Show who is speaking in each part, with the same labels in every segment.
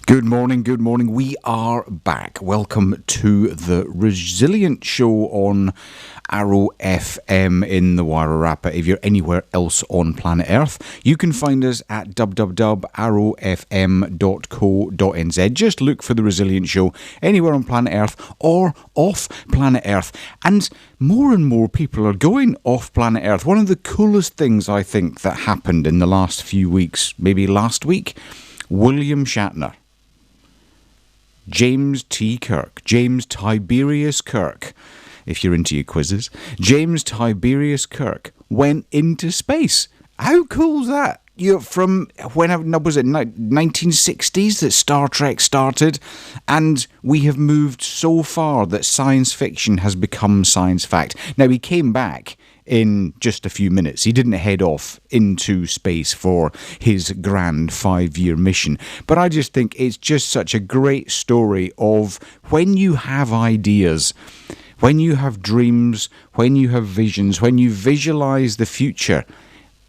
Speaker 1: Good morning, good morning. We are back. Welcome to the Resilient Show on Arrow FM in the Wairarapa. If you're anywhere else on planet Earth, you can find us at www.arrowfm.co.nz. Just look for the Resilient Show anywhere on planet Earth or off planet Earth. And more people are going off planet Earth. One of the coolest things I think that happened in the last few weeks, maybe last week, William Shatner, James T. Kirk, James Tiberius Kirk, if you're into your quizzes, James Tiberius Kirk went into space. How cool is that? From when was it 1960s that Star Trek started, and we have moved so far that science fiction has become science fact. Now, he came back in just a few minutes. He didn't head off into space for his grand 5-year mission. But I just think it's just such a great story of when you have ideas, when you have dreams, when you have visions, when you visualize the future,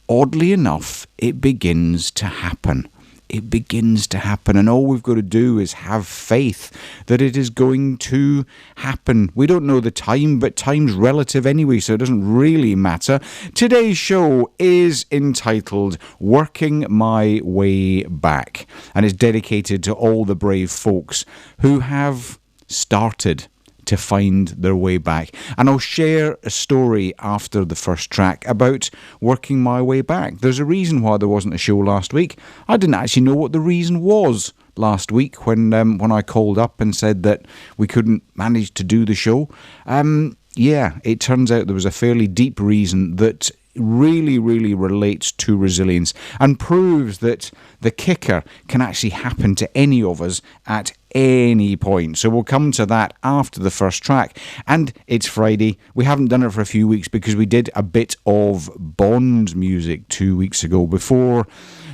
Speaker 1: oddly enough, it begins to happen. It begins to happen, and all we've got to do is have faith that it is going to happen. We don't know the time, but time's relative anyway, so it doesn't really matter. Today's show is entitled Working My Way Back, and is dedicated to all the brave folks who have started to find their way back. And I'll share a story after the first track about working my way back. There's a reason why there wasn't a show last week. I didn't actually know what the reason was last week when I called up and said that we couldn't manage to do the show. It turns out there was a fairly deep reason that really relates to resilience and proves that the kicker can actually happen to any of us at any point. So we'll come to that after the first track. And it's Friday. We haven't done it for a few weeks because we did a bit of Bond music 2 weeks ago before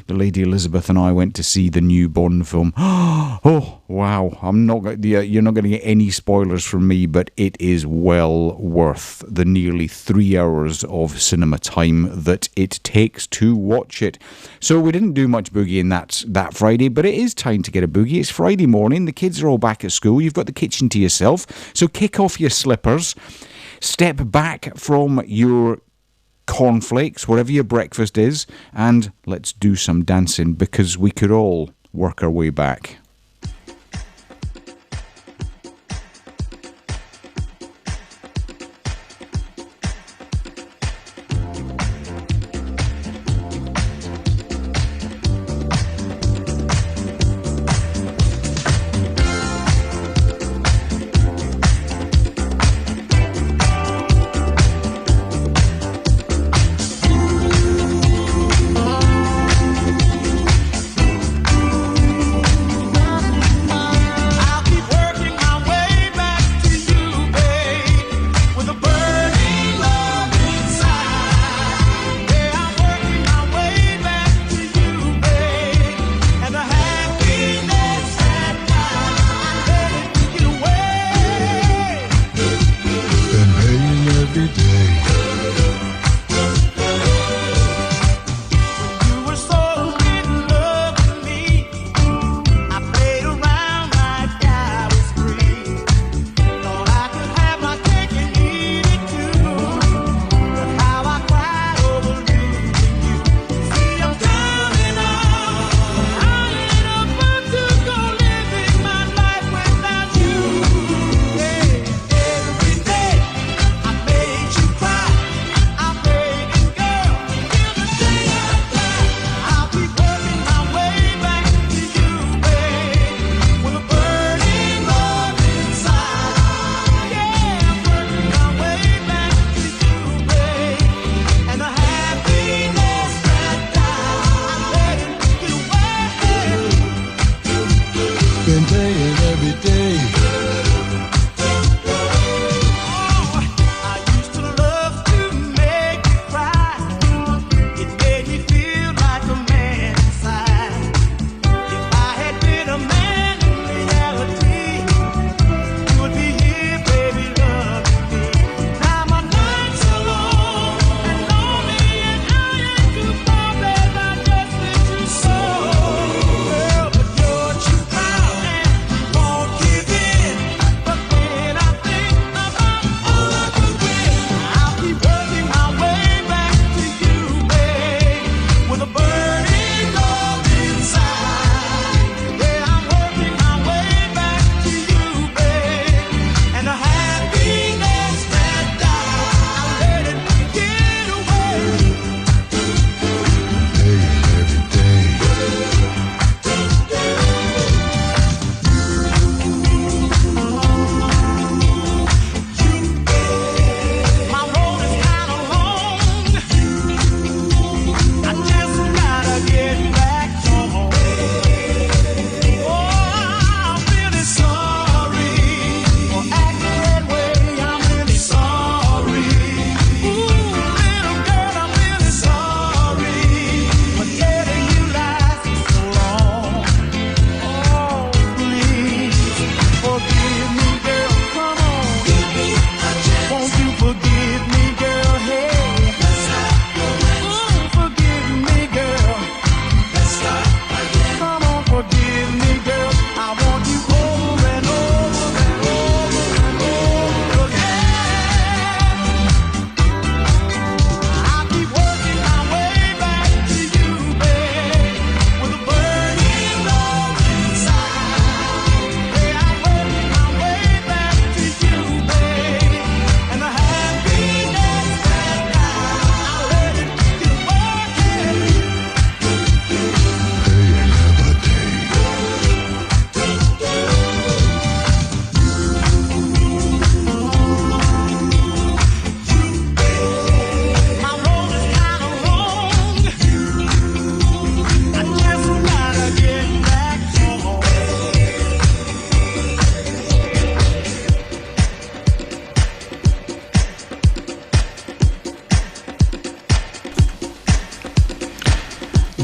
Speaker 1: the Lady Elizabeth and I went to see the new Bond film. Oh, wow. You're not going to get any spoilers from me, but it is well worth the nearly 3 hours of cinema time that it takes to watch it. So we didn't do much boogie in that Friday, but it is time to get a boogie. It's Friday morning. The kids are all back at school. You've got the kitchen to yourself. So kick off your slippers. Step back from your cornflakes, whatever your breakfast is, and let's do some dancing because we could all work our way back.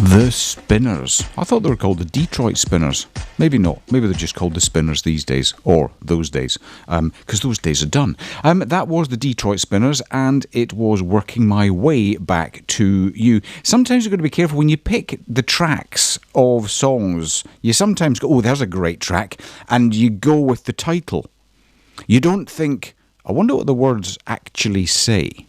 Speaker 1: The Spinners. I thought they were called the Detroit Spinners. Maybe not. Maybe they're just called the Spinners these days, or those days, because those days are done. That was the Detroit Spinners, and it was Working My Way Back to You. Sometimes you've got to be careful when you pick the tracks of songs. You sometimes go, oh, there's a great track, and you go with the title. You don't think, I wonder what the words actually say.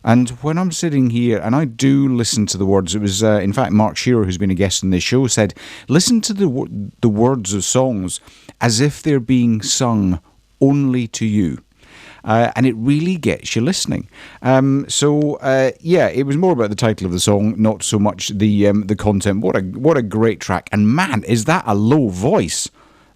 Speaker 1: And when I'm sitting here, and I do listen to the words, it was, in fact, Mark Shearer, who's been a guest on this show, said, listen to the words of songs as if they're being sung only to you. And it really gets you listening. Yeah, it was more about the title of the song, not so much the content. What a great track. And man, is that a low voice.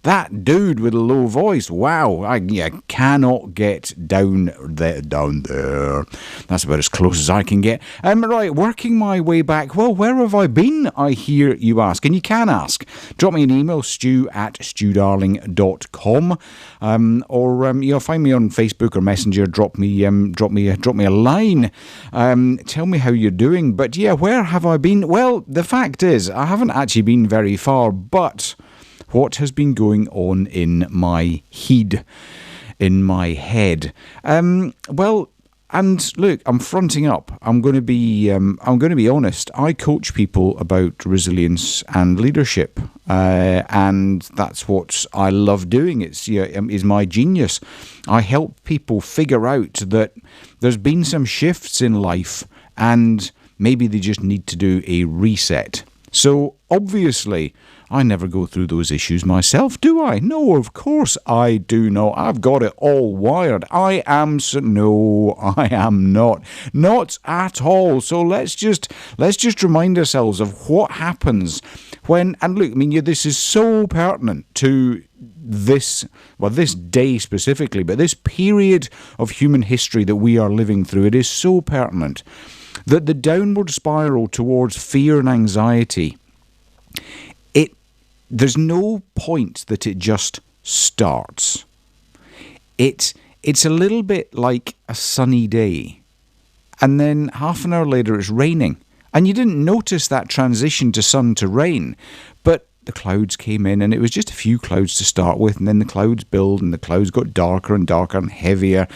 Speaker 1: That dude with a low voice, wow, I cannot get down there. That's about as close as I can get. Right, working my way back. Well, where have I been, I hear you ask? And you can ask. Drop me an email, stu@studarling.com, or find me on Facebook or Messenger. Drop me a line. Tell me how you're doing. But yeah, where have I been? Well, the fact is, I haven't actually been very far, but what has been going on in my head, in my head? Well, and look, I'm fronting up. I'm going to be honest. I coach people about resilience and leadership, and that's what I love doing. Is my genius. I help people figure out that there's been some shifts in life, and maybe they just need to do a reset. So obviously, I never go through those issues myself, do I? No, of course I do not. I've got it all wired. No, I am not. Not at all. So let's just remind ourselves of what happens when, and look, I mean, this is so pertinent to this day specifically, but this period of human history that we are living through, it is so pertinent that the downward spiral towards fear and anxiety, there's no point that it just starts. It's a little bit like a sunny day, and then half an hour later it's raining, and you didn't notice that transition to sun to rain, but the clouds came in, and it was just a few clouds to start with, and then the clouds built, and the clouds got darker and darker and heavier.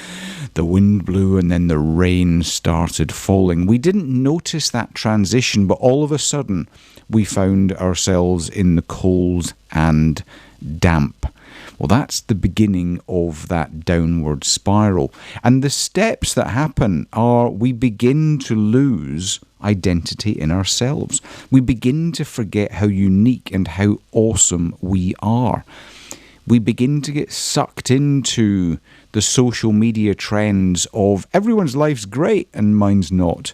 Speaker 1: The wind blew, and then the rain started falling. We didn't notice that transition, but all of a sudden we found ourselves in the cold and damp. Well, that's the beginning of that downward spiral. And the steps that happen are we begin to lose identity in ourselves. We begin to forget how unique and how awesome we are. We begin to get sucked into the social media trends of everyone's life's great and mine's not.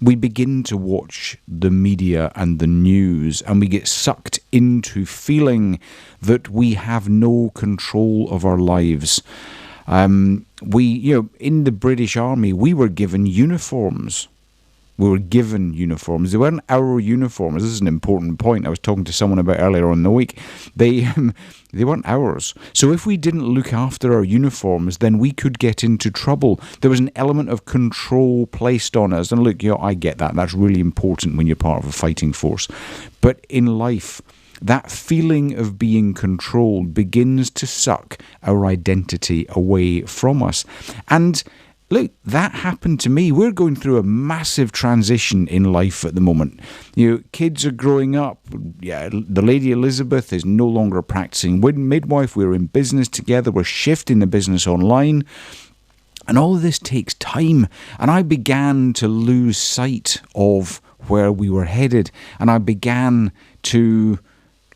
Speaker 1: We begin to watch the media and the news, and we get sucked into feeling that we have no control of our lives. In the British Army, we were given uniforms. They weren't our uniforms. This is an important point I was talking to someone about earlier on in the week. They weren't ours. So if we didn't look after our uniforms, then we could get into trouble. There was an element of control placed on us. And look, I get that. That's really important when you're part of a fighting force. But in life, that feeling of being controlled begins to suck our identity away from us. And look, that happened to me. We're going through a massive transition in life at the moment. Kids are growing up. Yeah, the Lady Elizabeth is no longer a practicing midwife. We're in business together. We're shifting the business online. And all of this takes time. And I began to lose sight of where we were headed. And I began to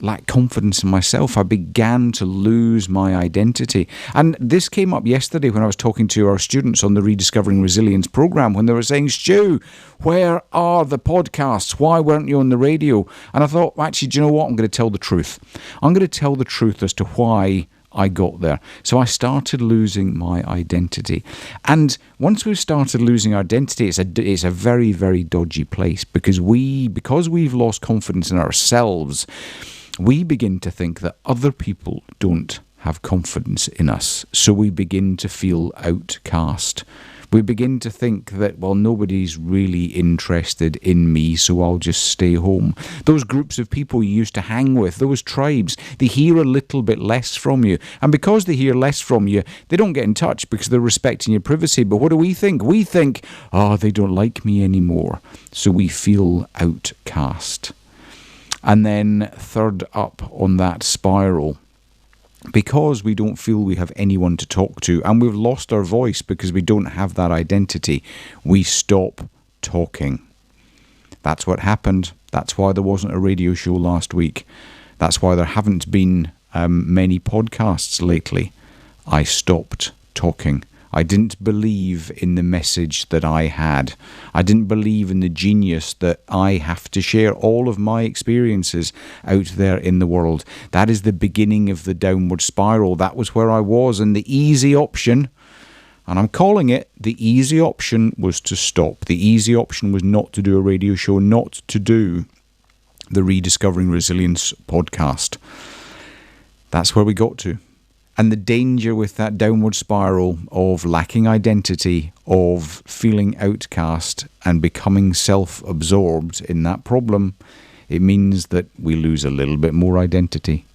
Speaker 1: lack confidence in myself. I began to lose my identity. And this came up yesterday when I was talking to our students on the Rediscovering Resilience program, when they were saying, Stu, where are the podcasts? Why weren't you on the radio? And I thought, actually, do you know what? I'm going to tell the truth. I'm going to tell the truth as to why I got there. So I started losing my identity. And once we've started losing our identity, it's a very, very dodgy place, because we've lost confidence in ourselves, we begin to think that other people don't have confidence in us. So we begin to feel outcast. We begin to think that, well, nobody's really interested in me, so I'll just stay home. Those groups of people you used to hang with, those tribes, they hear a little bit less from you. And because they hear less from you, they don't get in touch because they're respecting your privacy. But what do we think? We think, oh, they don't like me anymore. So we feel outcast. And then third up on that spiral, because we don't feel we have anyone to talk to and we've lost our voice because we don't have that identity, we stop talking. That's what happened. That's why there wasn't a radio show last week. That's why there haven't been many podcasts lately. I stopped talking. I didn't believe in the message that I had. I didn't believe in the genius that I have to share all of my experiences out there in the world. That is the beginning of the downward spiral. That was where I was, and the easy option, and I'm calling it, the easy option was to stop. The easy option was not to do a radio show, not to do the Rediscovering Resilience podcast. That's where we got to. And the danger with that downward spiral of lacking identity, of feeling outcast and becoming self-absorbed in that problem, it means that we lose a little bit more identity,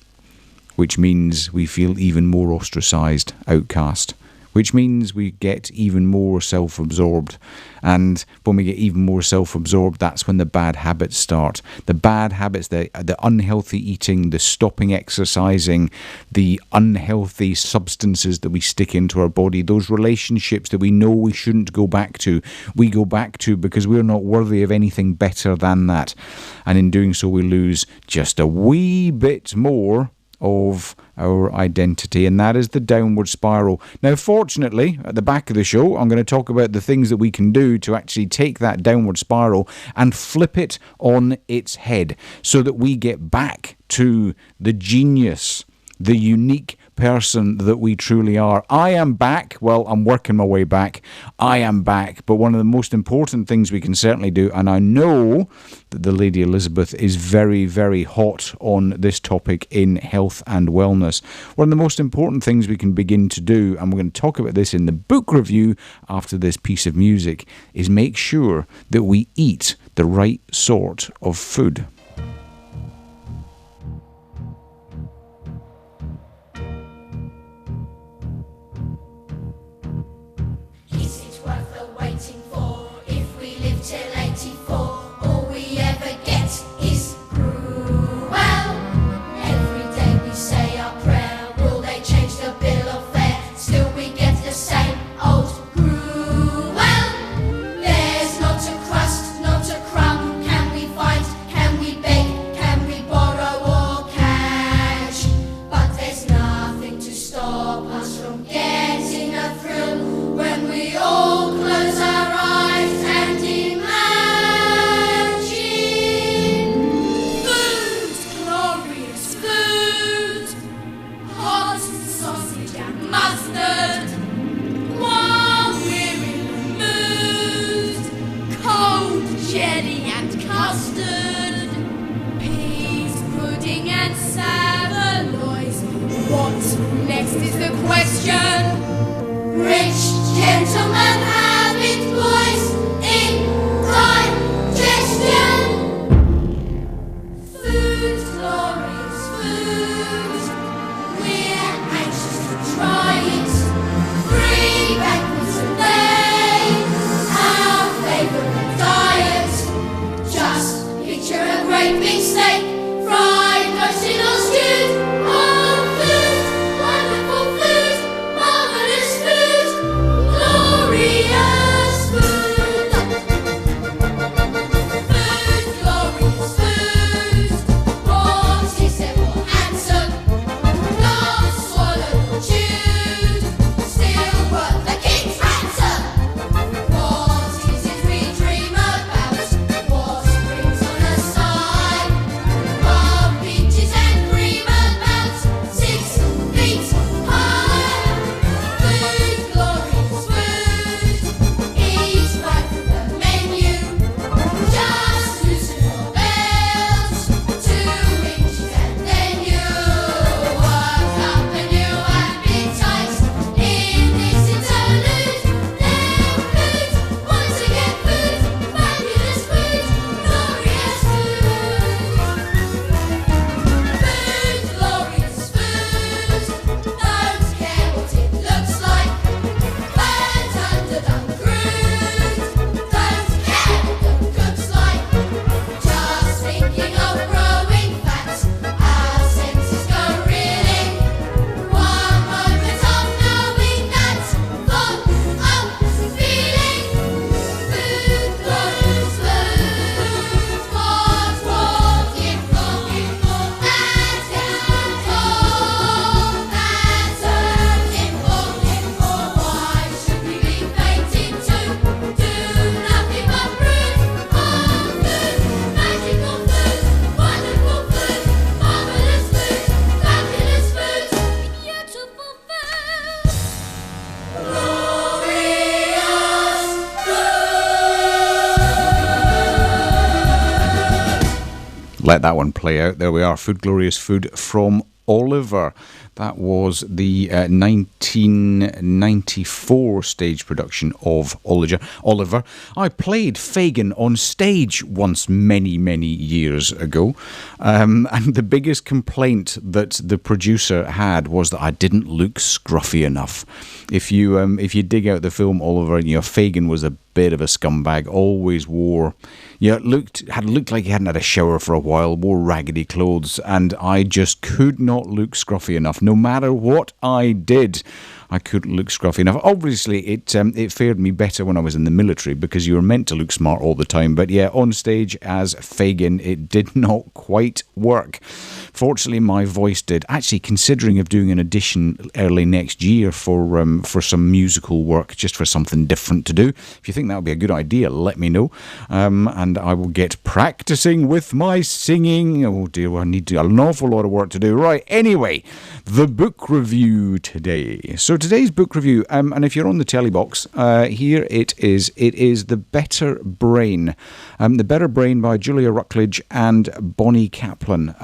Speaker 1: which means we feel even more ostracized, outcast, which means we get even more self-absorbed. And when we get even more self-absorbed, that's when the bad habits start. The bad habits, the unhealthy eating, the stopping exercising, the unhealthy substances that we stick into our body, those relationships that we know we shouldn't go back to, we go back to because we're not worthy of anything better than that. And in doing so, we lose just a wee bit more of our identity, and that is the downward spiral. Now, fortunately, at the back of the show, I'm going to talk about the things that we can do to actually take that downward spiral and flip it on its head so that we get back to the genius, the unique person that we truly are. I am back. Well, I'm working my way back. I am back. But one of the most important things we can certainly do, and I know that the Lady Elizabeth is very, very hot on this topic in health and wellness. One of the most important things we can begin to do, and we're going to talk about this in the book review after this piece of music, is make sure that we eat the right sort of food.
Speaker 2: Gloria!
Speaker 1: let that one play out. There we are, Food Glorious Food from Oliver. That was the 1994 stage production of Oliver. I played Fagin on stage once many, many years ago. And the biggest complaint that the producer had was that I didn't look scruffy enough. If you dig out the film Oliver, Fagin was a bit of a scumbag, always wore, looked like he hadn't had a shower for a while, wore raggedy clothes, and I just could not look scruffy enough. No matter what I did, I couldn't look scruffy enough. Obviously, it fared me better when I was in the military, because you were meant to look smart all the time. But yeah, on stage as Fagin, it did not quite work. Fortunately, my voice did. Actually, considering of doing an audition early next year for some musical work, just for something different to do. If you think that would be a good idea, let me know, and I will get practicing with my singing. Oh dear, I need an awful lot of work to do. Right, anyway, the book review today. So today's book review, and if you're on the telly box, here it is. It is The Better Brain. The Better Brain by Julia Ruckledge and Bonnie Kaplan.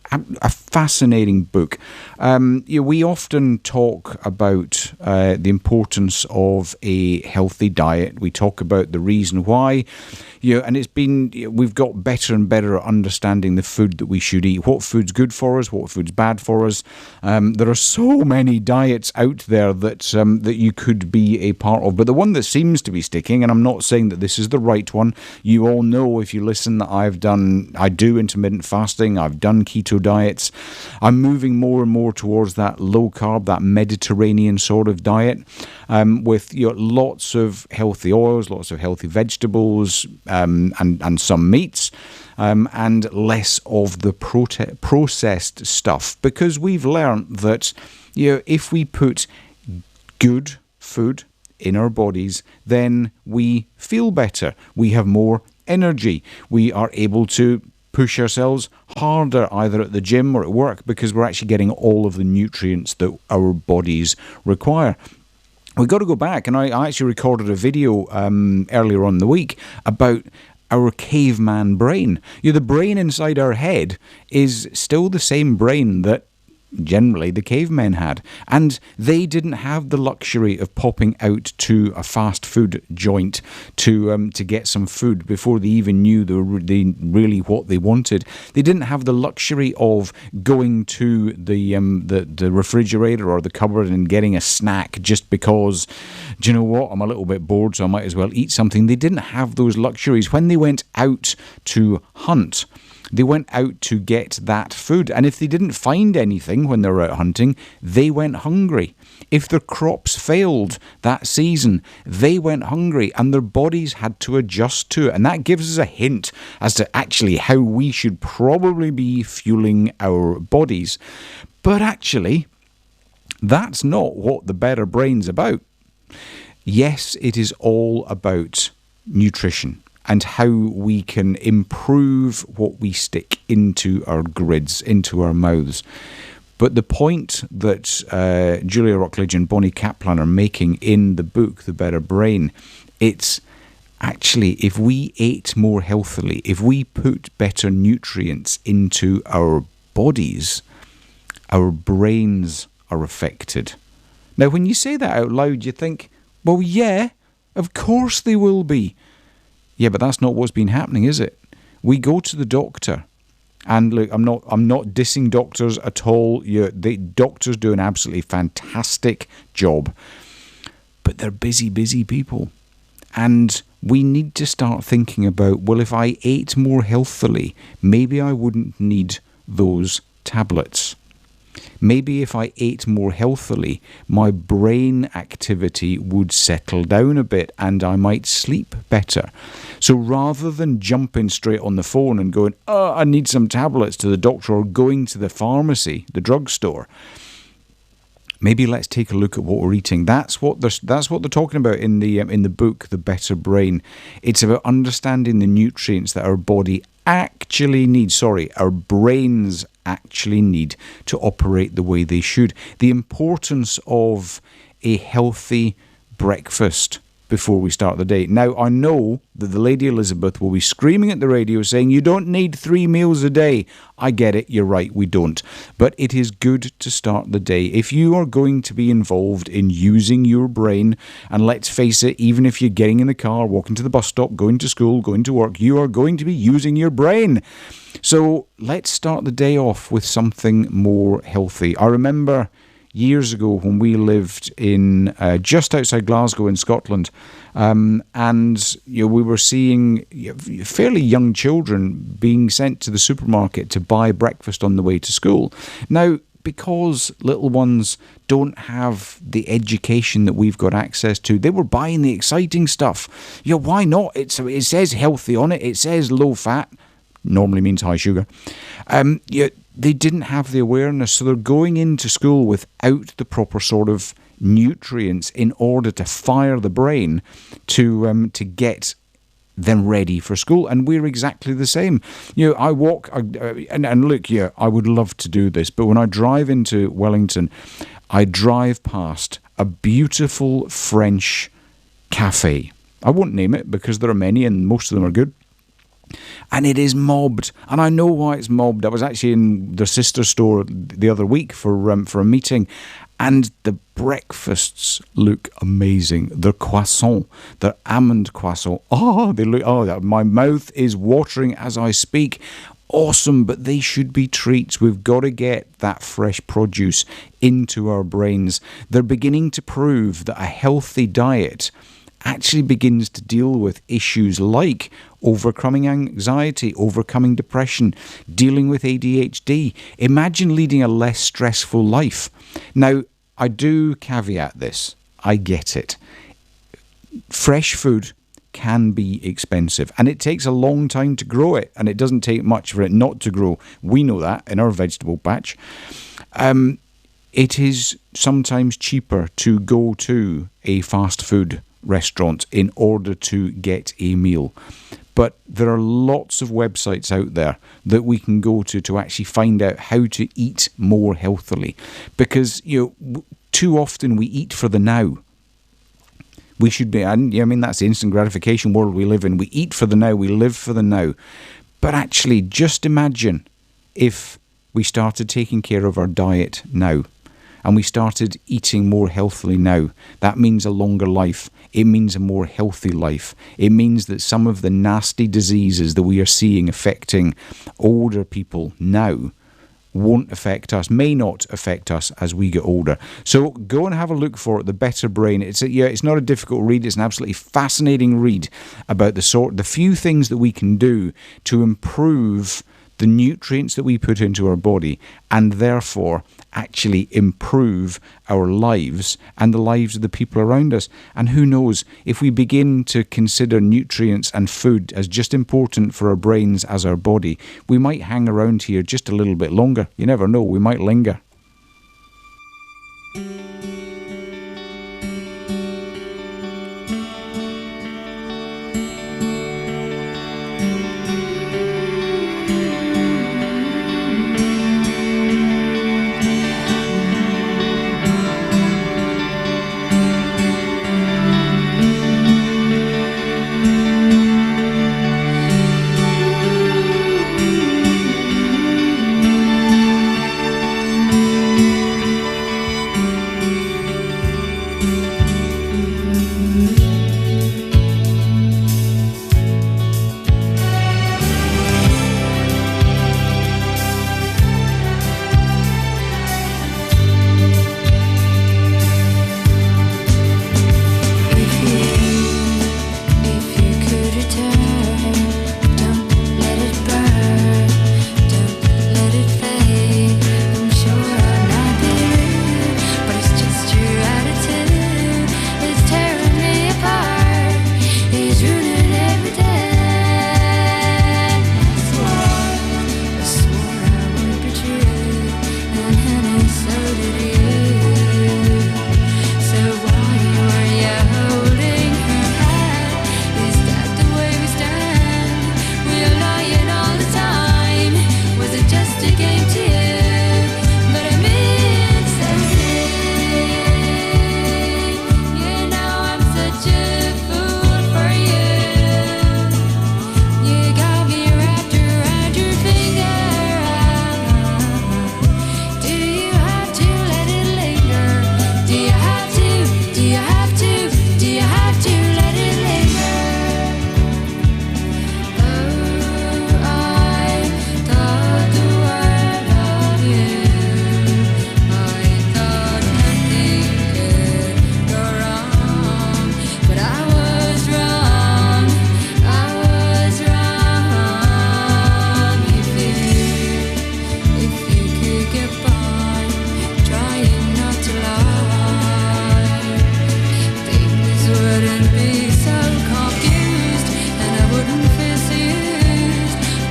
Speaker 1: A fascinating book. We often talk about the importance of a healthy diet. We talk about the reason why, and we've got better and better at understanding the food that we should eat, what food's good for us, what food's bad for us. There are so many diets out there that you could be a part of, but the one that seems to be sticking, and I'm not saying that this is the right one. You all know, if you listen, that I do intermittent fasting. I've done keto diets. I'm moving more and more towards that low carb, that Mediterranean sort of diet, with lots of healthy oils, lots of healthy vegetables, and some meats, and less of the processed stuff, because we've learned that if we put good food in our bodies, then we feel better, we have more energy, we are able to push ourselves harder either at the gym or at work, because we're actually getting all of the nutrients that our bodies require. We've got to go back, and I actually recorded a video earlier on in the week about our caveman brain. The brain inside our head is still the same brain that generally the cavemen had, and they didn't have the luxury of popping out to a fast food joint to get some food before they even knew really what they wanted. They didn't have the luxury of going to the refrigerator or the cupboard and getting a snack just because, do you know what, I'm a little bit bored, so I might as well eat something. They didn't have those luxuries. When they went out to hunt, they went out to get that food, and if they didn't find anything when they were out hunting, they went hungry. If their crops failed that season, they went hungry, and their bodies had to adjust to it. And that gives us a hint as to actually how we should probably be fueling our bodies. But actually, that's not what The Better Brain's about. Yes, it is all about nutrition and how we can improve what we stick into our grids, into our mouths. But the point that Julia Routledge and Bonnie Kaplan are making in the book, The Better Brain, it's actually, if we ate more healthily, if we put better nutrients into our bodies, our brains are affected. Now, when you say that out loud, you think, well, yeah, of course they will be. Yeah, but that's not what's been happening, is it? We go to the doctor, and look, I'm not dissing doctors at all. Doctors do an absolutely fantastic job, but they're busy people, and we need to start thinking about, well, if I ate more healthily, maybe I wouldn't need those tablets. Maybe if I ate more healthily, my brain activity would settle down a bit and I might sleep better. So rather than jumping straight on the phone and going, oh, I need some tablets to the doctor, or going to the pharmacy, the drugstore, maybe let's take a look at what we're eating. That's what they're talking about in the book, The Better Brain. It's about understanding the nutrients that our body actually needs. Our brains actually need to operate the way they should. The importance of a healthy breakfast before we start the day. Now, I know that the Lady Elizabeth will be screaming at the radio saying, you don't need 3 meals a day. I get it, you're right, we don't. But it is good to start the day. If you are going to be involved in using your brain, and let's face it, even if you're getting in the car, walking to the bus stop, going to school, going to work, you are going to be using your brain. So let's start the day off with something more healthy. I remember years ago when we lived in just outside Glasgow in Scotland, and we were seeing fairly young children being sent to the supermarket to buy breakfast on the way to school. Now, because little ones don't have the education that we've got access to, they were buying the exciting stuff. Why not? It says healthy on it. It says low fat. Normally means high sugar. They didn't have the awareness, so they're going into school without the proper sort of nutrients in order to fire the brain to get them ready for school. And we're exactly the same. I walk, and look, I would love to do this, but when I drive into Wellington, I drive past a beautiful French cafe. I won't name it because there are many and most of them are good. And it is mobbed, and I know why it's mobbed. I was actually in their sister store the other week for a meeting, and the breakfasts look amazing. Their croissant, their almond croissant. My mouth is watering as I speak. Awesome, but they should be treats. We've got to get that fresh produce into our brains. They're beginning to prove that a healthy diet actually begins to deal with issues like overcoming anxiety, overcoming depression, dealing with ADHD. Imagine leading a less stressful life. Now, I do caveat this. I get it. Fresh food can be expensive, and it takes a long time to grow it, and it doesn't take much for it not to grow. We know that in our vegetable patch. It is sometimes cheaper to go to a fast food restaurant in order to get a meal. But there are lots of websites out there that we can go to actually find out how to eat more healthily. Because, too often we eat for the now. We should be, that's the instant gratification world we live in. We eat for the now, we live for the now. But actually, just imagine if we started taking care of our diet now, and we started eating more healthily now. That means a longer life. It means a more healthy life. It means that some of the nasty diseases that we are seeing affecting older people now won't affect us, may not affect us as we get older. So go and have a look for it, The Better Brain. It's not a difficult read. It's an absolutely fascinating read about the few things that we can do to improve the nutrients that we put into our body, and therefore actually improve our lives and the lives of the people around us. And who knows, if we begin to consider nutrients and food as just important for our brains as our body, we might hang around here just a little bit longer. You never know, we might linger.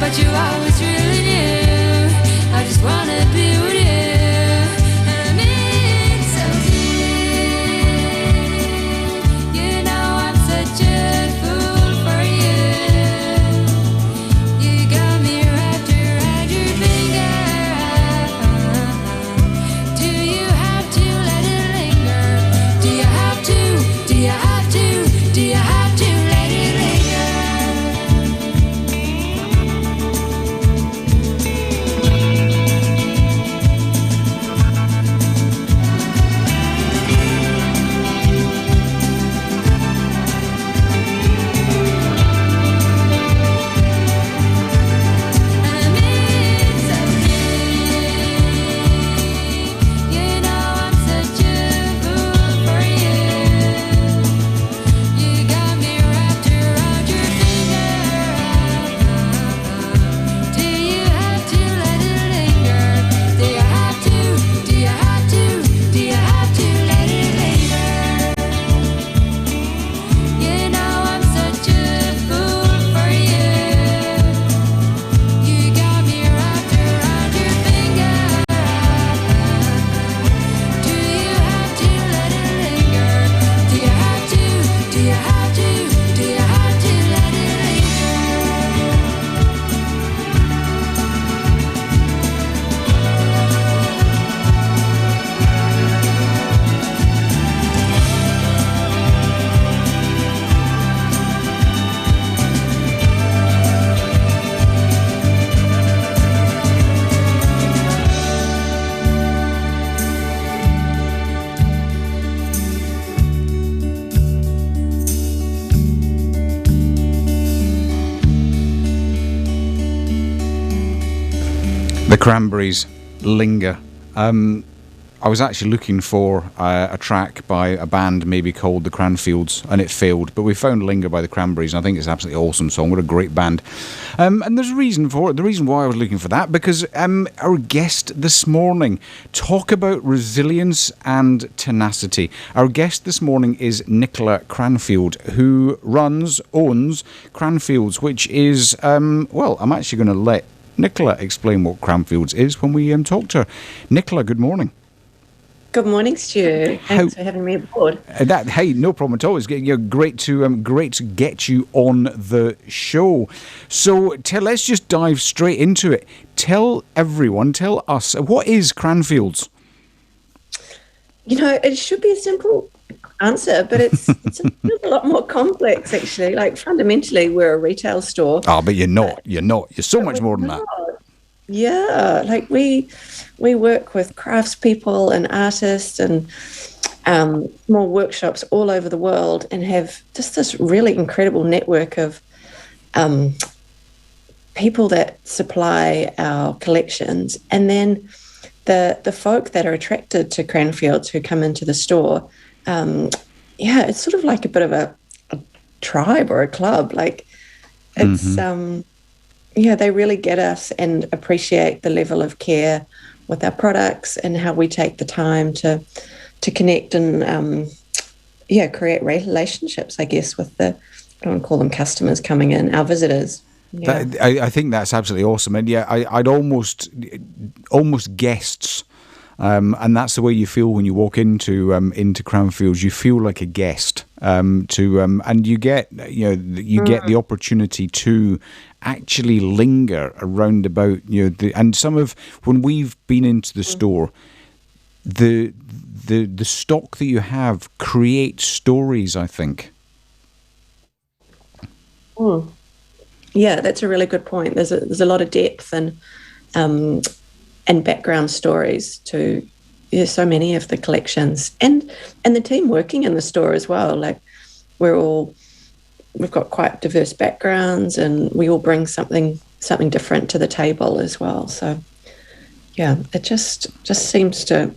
Speaker 2: but you always really knew. I just wanna be with you. And it's so deep. You know I'm such a fool for you. You got me wrapped around your finger. Do you have to let it linger? Do you have to? Do you have to? Do you have to let it linger? And it's so deep. You know I'm such a fool for you. You got me wrapped around your finger. Do you have to let it linger? Do you have to? Do you have to? Do you have to let it linger? You know I'm such a fool for you. You got me wrapped around your finger. Do you have to let it linger? Do you have to? Do you have to? Do you have to let it linger?
Speaker 1: The Cranberries, Linger. I was actually looking for a track by a band maybe called the Cranfields, and it failed. But we found Linger by the Cranberries, and I think it's an absolutely awesome song. What a great band. And there's a reason for it. The reason why I was looking for that, because our guest this morning, talk about resilience and tenacity. Our guest this morning is Nicola Cranfield, who owns Cranfields, which is, well, I'm actually going to let Nicola explain what Cranfields is when we talk to her. Nicola, good morning.
Speaker 3: Good morning, Stu. Thanks for having me aboard.
Speaker 1: Hey, no problem at all. It's great to get you on the show. So let's just dive straight into it. Tell us, what is Cranfields?
Speaker 3: You know, it should be a simple answer, but it's a lot more complex, actually. Like, fundamentally, we're a retail store.
Speaker 1: Oh, but you're not. You're so much more than that.
Speaker 3: Yeah, like we work with craftspeople and artists and small workshops all over the world, and have just this really incredible network of people that supply our collections. And then the folk that are attracted to Cranfields who come into the store, it's sort of like a bit of a tribe or a club. Like, it's they really get us and appreciate the level of care with our products and how we take the time to connect and create relationships, I guess, with I don't want to call them customers coming in, our visitors. Yeah.
Speaker 1: I think that's absolutely awesome, and I'd almost guests. And that's the way you feel when you walk into Cranfields. You feel like a guest, and you get the opportunity to actually linger around about and some of when we've been into the store, the stock that you have creates stories, I think.
Speaker 3: Yeah, that's a really good point. There's a lot of depth and background stories to so many of the collections, and the team working in the store as well. Like, we've got quite diverse backgrounds, and we all bring something different to the table as well. So yeah, it just seems to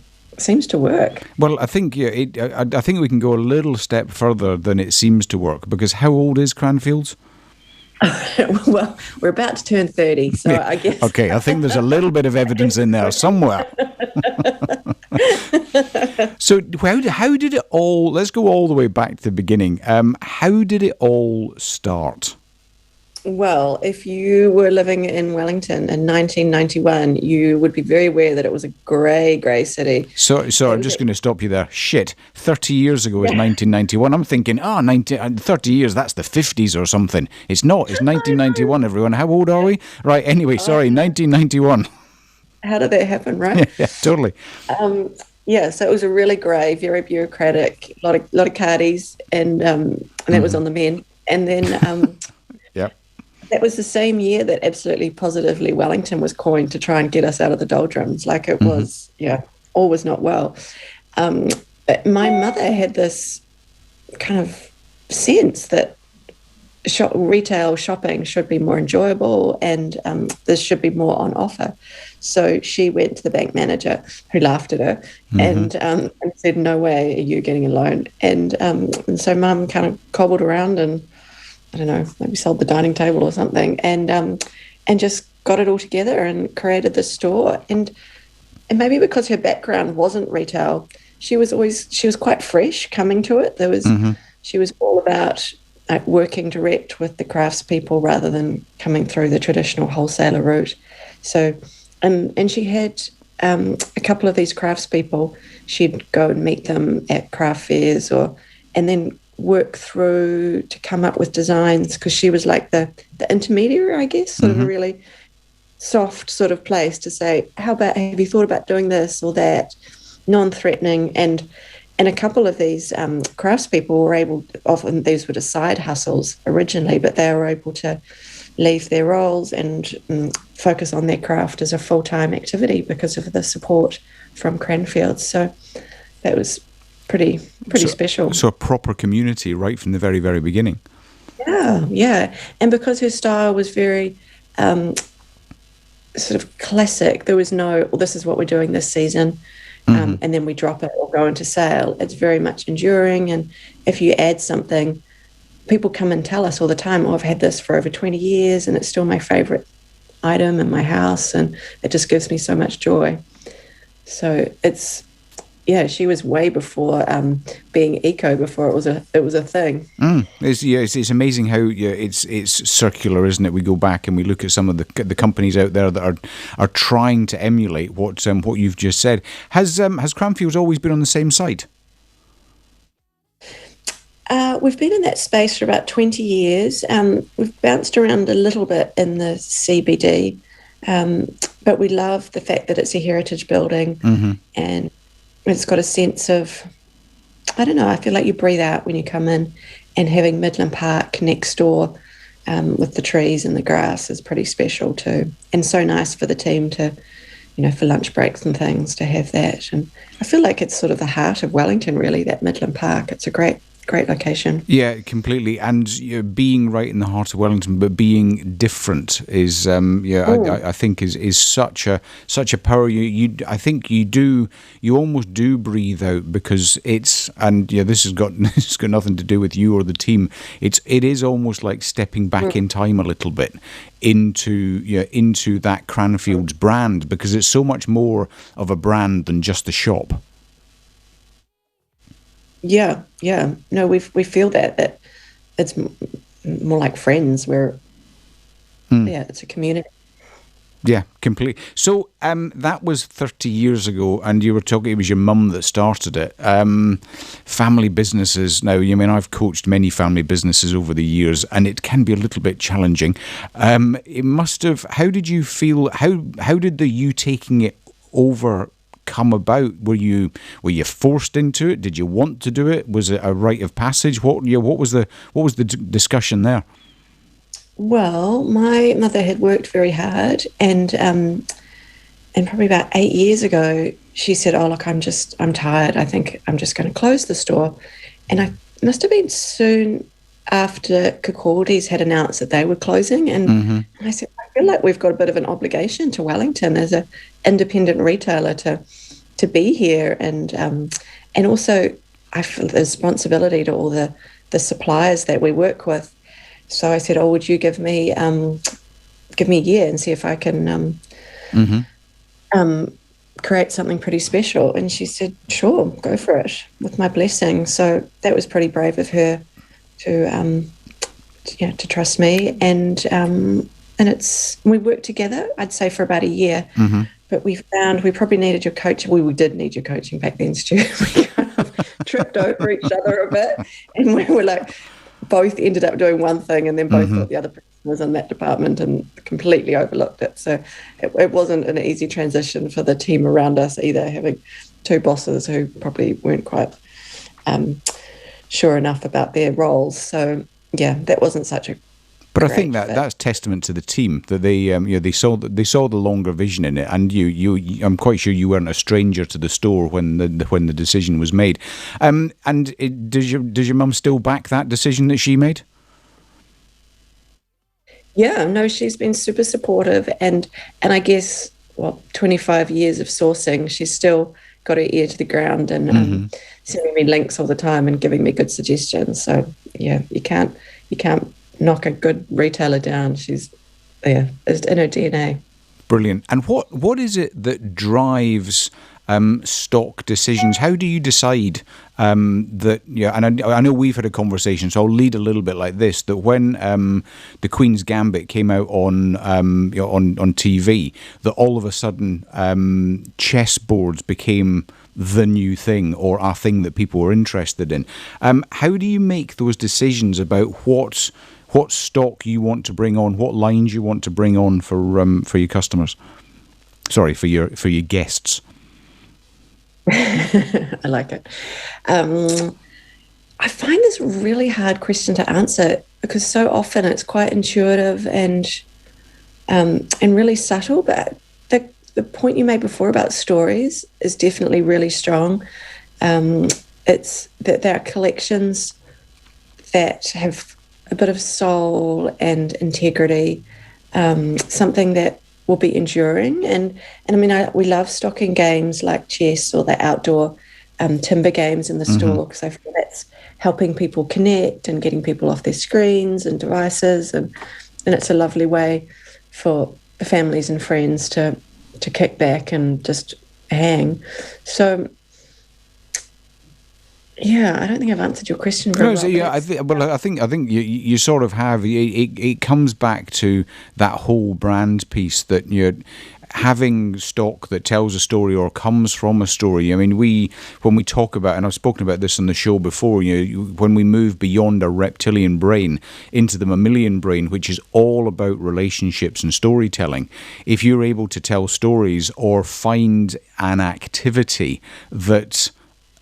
Speaker 3: work.
Speaker 1: Well, I think I think we can go a little step further than it seems to work, because how old is Cranfields?
Speaker 3: Well, we're about to turn 30, so I guess.
Speaker 1: Okay, I think there's a little bit of evidence in there somewhere. So how did it all, let's go all the way back to the beginning. How did it all start?
Speaker 3: Well, if you were living in Wellington in 1991, you would be very aware that it was a grey city.
Speaker 1: So
Speaker 3: It
Speaker 1: I'm
Speaker 3: was
Speaker 1: just
Speaker 3: at,
Speaker 1: going to stop you there. Shit, 30 years ago is
Speaker 3: yeah,
Speaker 1: 1991. I'm thinking, 30 years, that's the 50s or something. It's not. It's
Speaker 3: I know.
Speaker 1: 1991, everyone. How old are we? Right, anyway,
Speaker 3: I
Speaker 1: sorry,
Speaker 3: know.
Speaker 1: 1991.
Speaker 3: How did that happen, right?
Speaker 1: Yeah, totally.
Speaker 3: Yeah, so it was a really grey, very bureaucratic, lot of cardies, and that was on the men. And then
Speaker 1: Yeah.
Speaker 3: that was the same year that absolutely positively Wellington was coined to try and get us out of the doldrums. Like it was, yeah, all was not well. Um, but my mother had this kind of sense that retail shopping should be more enjoyable and there should be more on offer. So she went to the bank manager, who laughed at her, and said, "No way are you getting a loan." And so Mum kind of cobbled around and I don't know, maybe sold the dining table or something, and just got it all together and created the store. And maybe because her background wasn't retail, she was quite fresh coming to it. She was all about like working direct with the craftspeople rather than coming through the traditional wholesaler route. So, and she had a couple of these craftspeople. She'd go and meet them at craft fairs and then work through to come up with designs because she was like the intermediary, I guess, sort of a really soft sort of place to say, how about, have you thought about doing this or that, non-threatening. And a couple of these craftspeople were able, often these were just side hustles originally, but they were able to leave their roles and focus on their craft as a full-time activity because of the support from Cranfields. So that was pretty special.
Speaker 1: So a proper community right from the very, very beginning.
Speaker 3: Yeah. And because her style was very sort of classic, there was no, well, this is what we're doing this season, and then we drop it or go into sale. It's very much enduring. And if you add something, people come and tell us all the time, oh, I've had this for over 20 years and it's still my favourite item in my house and it just gives me so much joy. So it's, yeah, she was way before being eco, before it was a thing.
Speaker 1: It's amazing how it's circular, isn't it? We go back and we look at some of the companies out there that are trying to emulate what you've just said. Has Cranfields always been on the same site?
Speaker 3: We've been in that space for about 20 years. We've bounced around a little bit in the CBD, but we love the fact that it's a heritage building and it's got a sense of, I don't know, I feel like you breathe out when you come in, and having Midland Park next door with the trees and the grass is pretty special too. And so nice for the team to, for lunch breaks and things to have that. And I feel like it's sort of the heart of Wellington, really, that Midland Park. It's a great location.
Speaker 1: Yeah, completely. And being right in the heart of Wellington, but being different is, I think is such a power. I think you almost do breathe out because it's, and this has got nothing to do with you or the team. It is almost like stepping back in time a little bit into that Cranfields brand, because it's so much more of a brand than just the shop.
Speaker 3: Yeah. No, we feel that it's more like friends. It's a community.
Speaker 1: Yeah, completely. So that was 30 years ago, and you were talking, it was your mum that started it. Family businesses now, I've coached many family businesses over the years, and it can be a little bit challenging. It must have, how did you feel, how did you taking it over come about? Were you forced into it? Did you want to do it? Was it a rite of passage? What was the discussion there?
Speaker 3: Well, my mother had worked very hard, and probably about 8 years ago, she said, "Oh, look, I'm tired. I think I'm just going to close the store." And I must have been soon after Kikordi's had announced that they were closing, and I said, "I feel like we've got a bit of an obligation to Wellington as an independent retailer to be here, and also I feel the responsibility to all the suppliers that we work with." So I said, "Oh, would you give me a year and see if I can create something pretty special?" And she said, "Sure, go for it," with my blessing. So that was pretty brave of her to to trust me, and we worked together, I'd say, for about a year. But we found we probably needed your coaching. We did need your coaching back then, Stu. We kind of tripped over each other a bit, and we were like, both ended up doing one thing, and then both thought the other person was in that department and completely overlooked it. So it wasn't an easy transition for the team around us either, having two bosses who probably weren't quite sure enough about their roles. So yeah, that wasn't such a.
Speaker 1: But I think that's testament to the team, that they saw the longer vision in it, and I'm quite sure you weren't a stranger to the store when the decision was made. Does your mum still back that decision that she made?
Speaker 3: Yeah, no, she's been super supportive, and I guess 25 years of sourcing, she's still got her ear to the ground and sending me links all the time and giving me good suggestions. So yeah, you can't knock a good retailer down. It's in her DNA.
Speaker 1: Brilliant. And what is it that drives stock decisions? How do you decide that? Yeah, and I know we've had a conversation, so I'll lead a little bit like this. That when the Queen's Gambit came out on TV, that all of a sudden chessboards became the new thing, or a thing that people were interested in. How do you make those decisions about what stock you want to bring on, what lines you want to bring on for your customers? Sorry, for your guests.
Speaker 3: I like it. I find this a really hard question to answer, because so often it's quite intuitive and really subtle. But the point you made before about stories is definitely really strong. It's that there are collections that have a bit of soul and integrity, something that will be enduring. And I mean, we love stocking games like chess or the outdoor timber games in the store, because I feel that's helping people connect and getting people off their screens and devices, and it's a lovely way for the families and friends to kick back and just hang. So yeah, I don't think I've answered your question very well.
Speaker 1: So, yeah, I think you sort of have. It comes back to that whole brand piece, that you're having stock that tells a story or comes from a story. I mean, when we talk about, and I've spoken about this on the show before, when we move beyond a reptilian brain into the mammalian brain, which is all about relationships and storytelling, if you're able to tell stories or find an activity that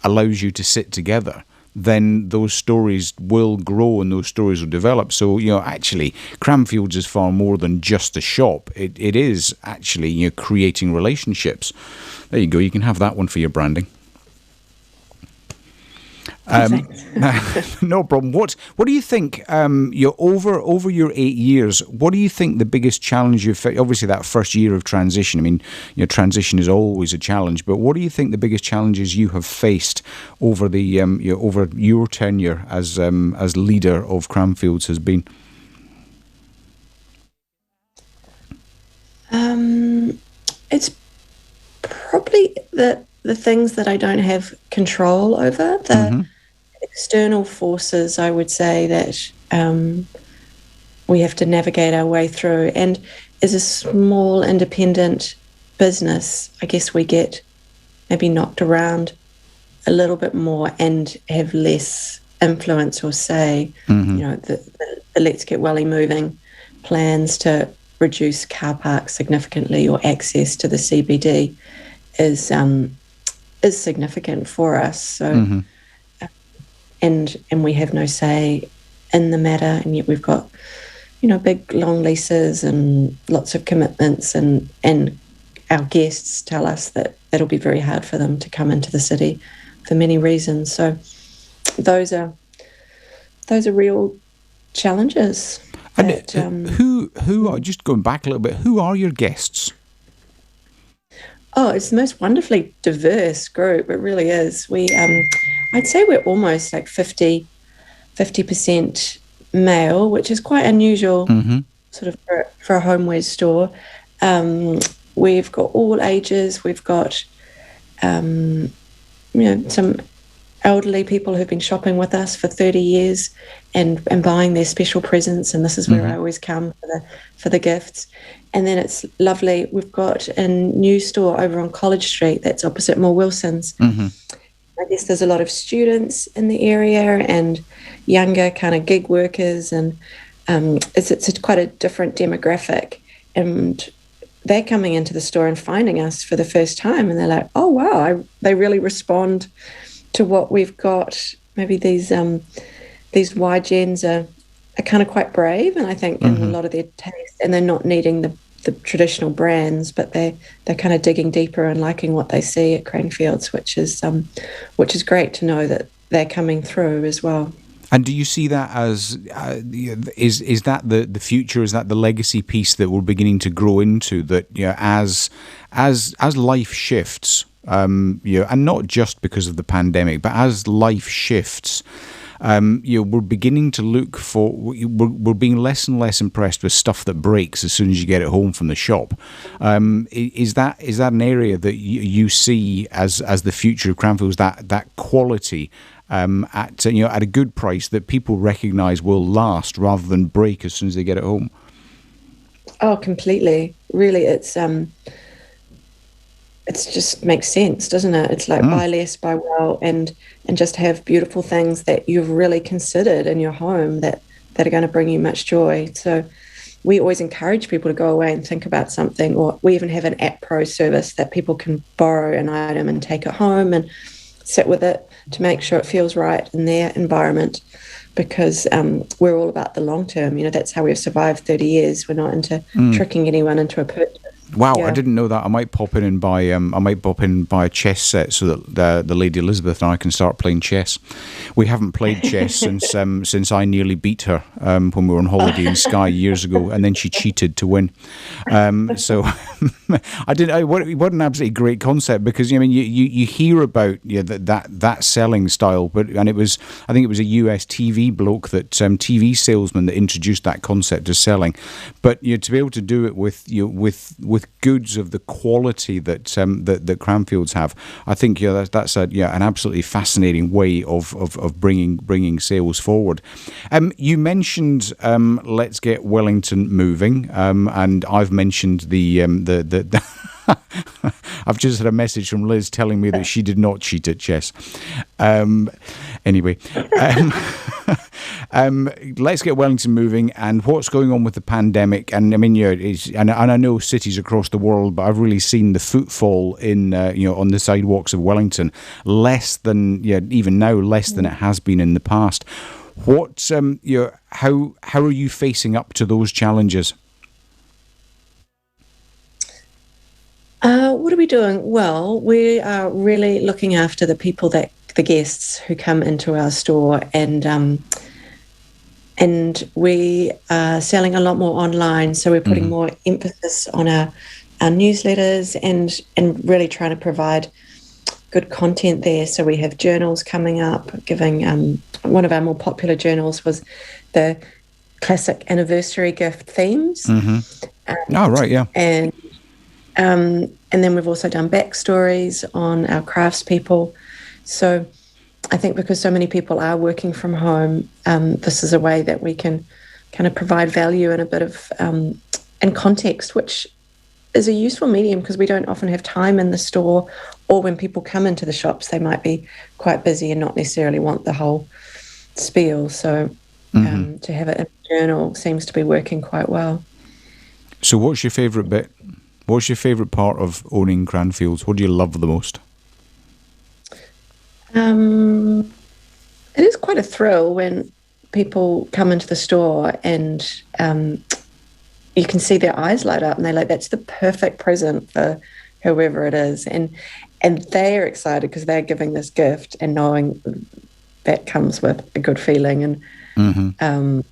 Speaker 1: allows you to sit together, then those stories will grow and those stories will develop. So, actually, Cranfields is far more than just a shop. It is actually, creating relationships. There you go. You can have that one for your branding. No problem. What do you think? Over your 8 years, what do you think the biggest challenge you've faced? Obviously, that first year of transition. I mean, transition is always a challenge. But what do you think the biggest challenges you have faced over the over your tenure as leader of Cranfields has been?
Speaker 3: It's probably the things that I don't have control over. The external forces, I would say, that we have to navigate our way through. And as a small independent business, I guess we get maybe knocked around a little bit more and have less influence or say. The Let's Get Welly moving plans to reduce car parks significantly, or access to the CBD is significant for us. So, and we have no say in the matter, and yet we've got, big long leases and lots of commitments, and our guests tell us that it'll be very hard for them to come into the city for many reasons. So, those are real challenges.
Speaker 1: And who are, just going back a little bit, who are your guests?
Speaker 3: Oh, it's the most wonderfully diverse group. It really is. We, I'd say we're almost like 50% male, which is quite unusual sort of for a homewares store. We've got all ages. We've got, some elderly people who've been shopping with us for 30 years and buying their special presents, and this is where I always come for the gifts. And then it's lovely. We've got a new store over on College Street that's opposite More Wilson's. I guess there's a lot of students in the area and younger kind of gig workers, and it's quite a different demographic. And they're coming into the store and finding us for the first time, and they're like, "Oh wow!" They really respond to what we've got. Maybe these Y gens are kind of quite brave, and I think in a lot of their taste, and they're not needing the traditional brands, but they're kind of digging deeper and liking what they see at Cranfields, which is great to know that they're coming through as well.
Speaker 1: And do you see that as is that the future? Is that the legacy piece that we're beginning to grow into? That as life shifts, and not just because of the pandemic, but as life shifts, we're beginning to look for. We're being less and less impressed with stuff that breaks as soon as you get it home from the shop. Is that an area that you see as the future of Cranfields? That quality. At a good price that people recognise will last rather than break as soon as they get it home.
Speaker 3: Oh, completely. Really, it's just makes sense, doesn't it? It's like buy less, buy well, and just have beautiful things that you've really considered in your home that are going to bring you much joy. So we always encourage people to go away and think about something, or we even have an app pro service that people can borrow an item and take it home and sit with it to make sure it feels right in their environment, because we're all about the long term. That's how we've survived 30 years. We're not into tricking anyone into a purchase.
Speaker 1: Wow, yeah. I didn't know that. I might pop in and buy. A chess set so that the Lady Elizabeth and I can start playing chess. We haven't played chess since I nearly beat her when we were on holiday in Skye years ago, and then she cheated to win. So I didn't. What an absolutely great concept, because you hear about that selling style, I think it was a US TV bloke TV salesman that introduced that concept of selling, but to be able to do it with goods of the quality that Cranfields have, I think that's an absolutely fascinating way of bringing sales forward. You mentioned Let's Get Wellington Moving, and I've mentioned the I've just had a message from Liz telling me that she did not cheat at chess. Anyway, Let's Get Wellington Moving, and what's going on with the pandemic. And and I know cities across the world, but I've really seen the footfall in on the sidewalks of Wellington less than it has been in the past. What how are you facing up to those challenges?
Speaker 3: What are we doing? Well, we are really looking after the guests who come into our store, and we are selling a lot more online. So we're putting more emphasis on our newsletters and really trying to provide good content there. So we have journals coming up, giving one of our more popular journals was the classic anniversary gift themes.
Speaker 1: Oh, right, yeah.
Speaker 3: And then we've also done backstories on our craftspeople. So I think because so many people are working from home, this is a way that we can kind of provide value and a bit of and context, which is a useful medium because we don't often have time in the store, or when people come into the shops, they might be quite busy and not necessarily want the whole spiel. So to have it in a journal seems to be working quite well.
Speaker 1: So what's your favourite bit? What's your favourite part of owning Cranfields? What do you love the most?
Speaker 3: It is quite a thrill when people come into the store and you can see their eyes light up and they're like, that's the perfect present for whoever it is. And they're excited because they're giving this gift and knowing that comes with a good feeling. And and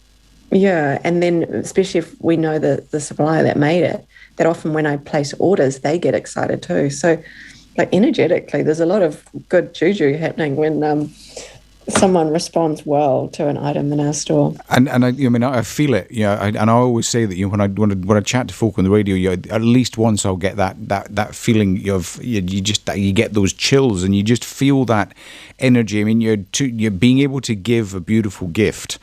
Speaker 3: then especially if we know the supplier that made it, that often when I place orders, they get excited too. So like energetically, there's a lot of good juju happening when someone responds well to an item in our store.
Speaker 1: And I feel it. And I always say that when I chat to folk on the radio, at least once I'll get that feeling of you get those chills and you just feel that energy. I mean, you're being able to give a beautiful gift.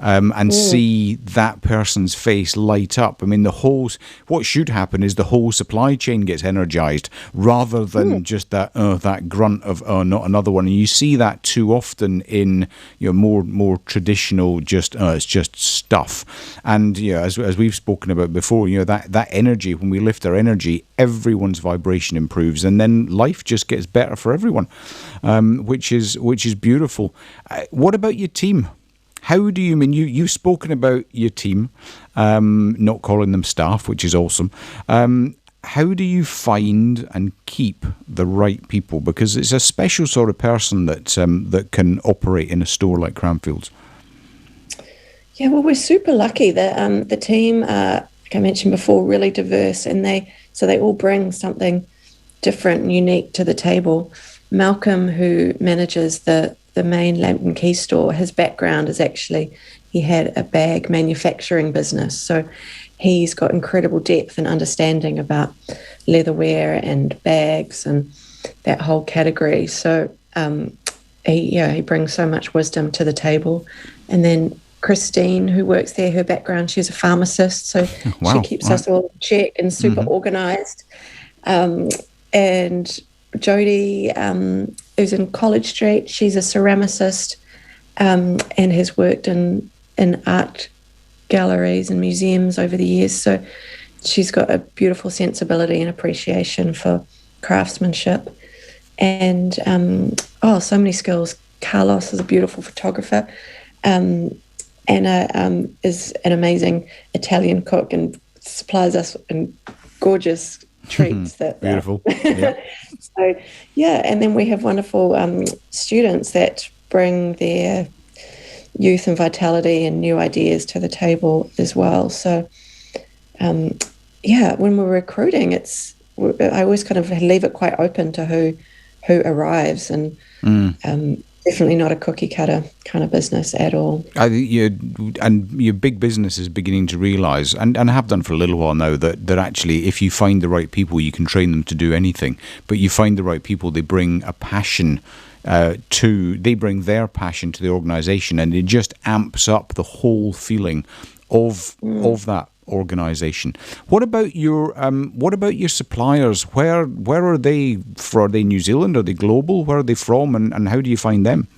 Speaker 1: And see that person's face light up. I mean, what should happen is the whole supply chain gets energized rather than just that grunt of not another one. And you see that too often in more traditional it's just stuff. And as we've spoken about before, that energy, when we lift our energy, everyone's vibration improves, and then life just gets better for everyone, which is beautiful. What about your team? How do you've spoken about your team, not calling them staff, which is awesome. How do you find and keep the right people? Because it's a special sort of person that can operate in a store like Cranfields.
Speaker 3: Yeah, well, we're super lucky that the team, like I mentioned before, really diverse, and they all bring something different and unique to the table. Malcolm, who manages the main Lamp and Key store, his background is actually he had a bag manufacturing business. So he's got incredible depth and understanding about leatherware and bags and that whole category. So he brings so much wisdom to the table. And then Christine, who works there, her background, she's a pharmacist. So she keeps us all in check and super organized. And Jody, who's in College Street, she's a ceramicist and has worked in art galleries and museums over the years. So she's got a beautiful sensibility and appreciation for craftsmanship. And, so many skills. Carlos is a beautiful photographer. Anna is an amazing Italian cook and supplies us in gorgeous treats.
Speaker 1: Beautiful. Yeah.
Speaker 3: So, and then we have wonderful students that bring their youth and vitality and new ideas to the table as well. So, when we're recruiting, I always kind of leave it quite open to who arrives, and definitely not a cookie cutter kind of business at all.
Speaker 1: And your big business is beginning to realise, and have done for a little while now, that actually if you find the right people, you can train them to do anything. But you find the right people, they bring a passion they bring their passion to the organisation, and it just amps up the whole feeling of that organisation. What about your suppliers? Where are they from? Are they New Zealand? Are they global? Where are they from? And how do you find them?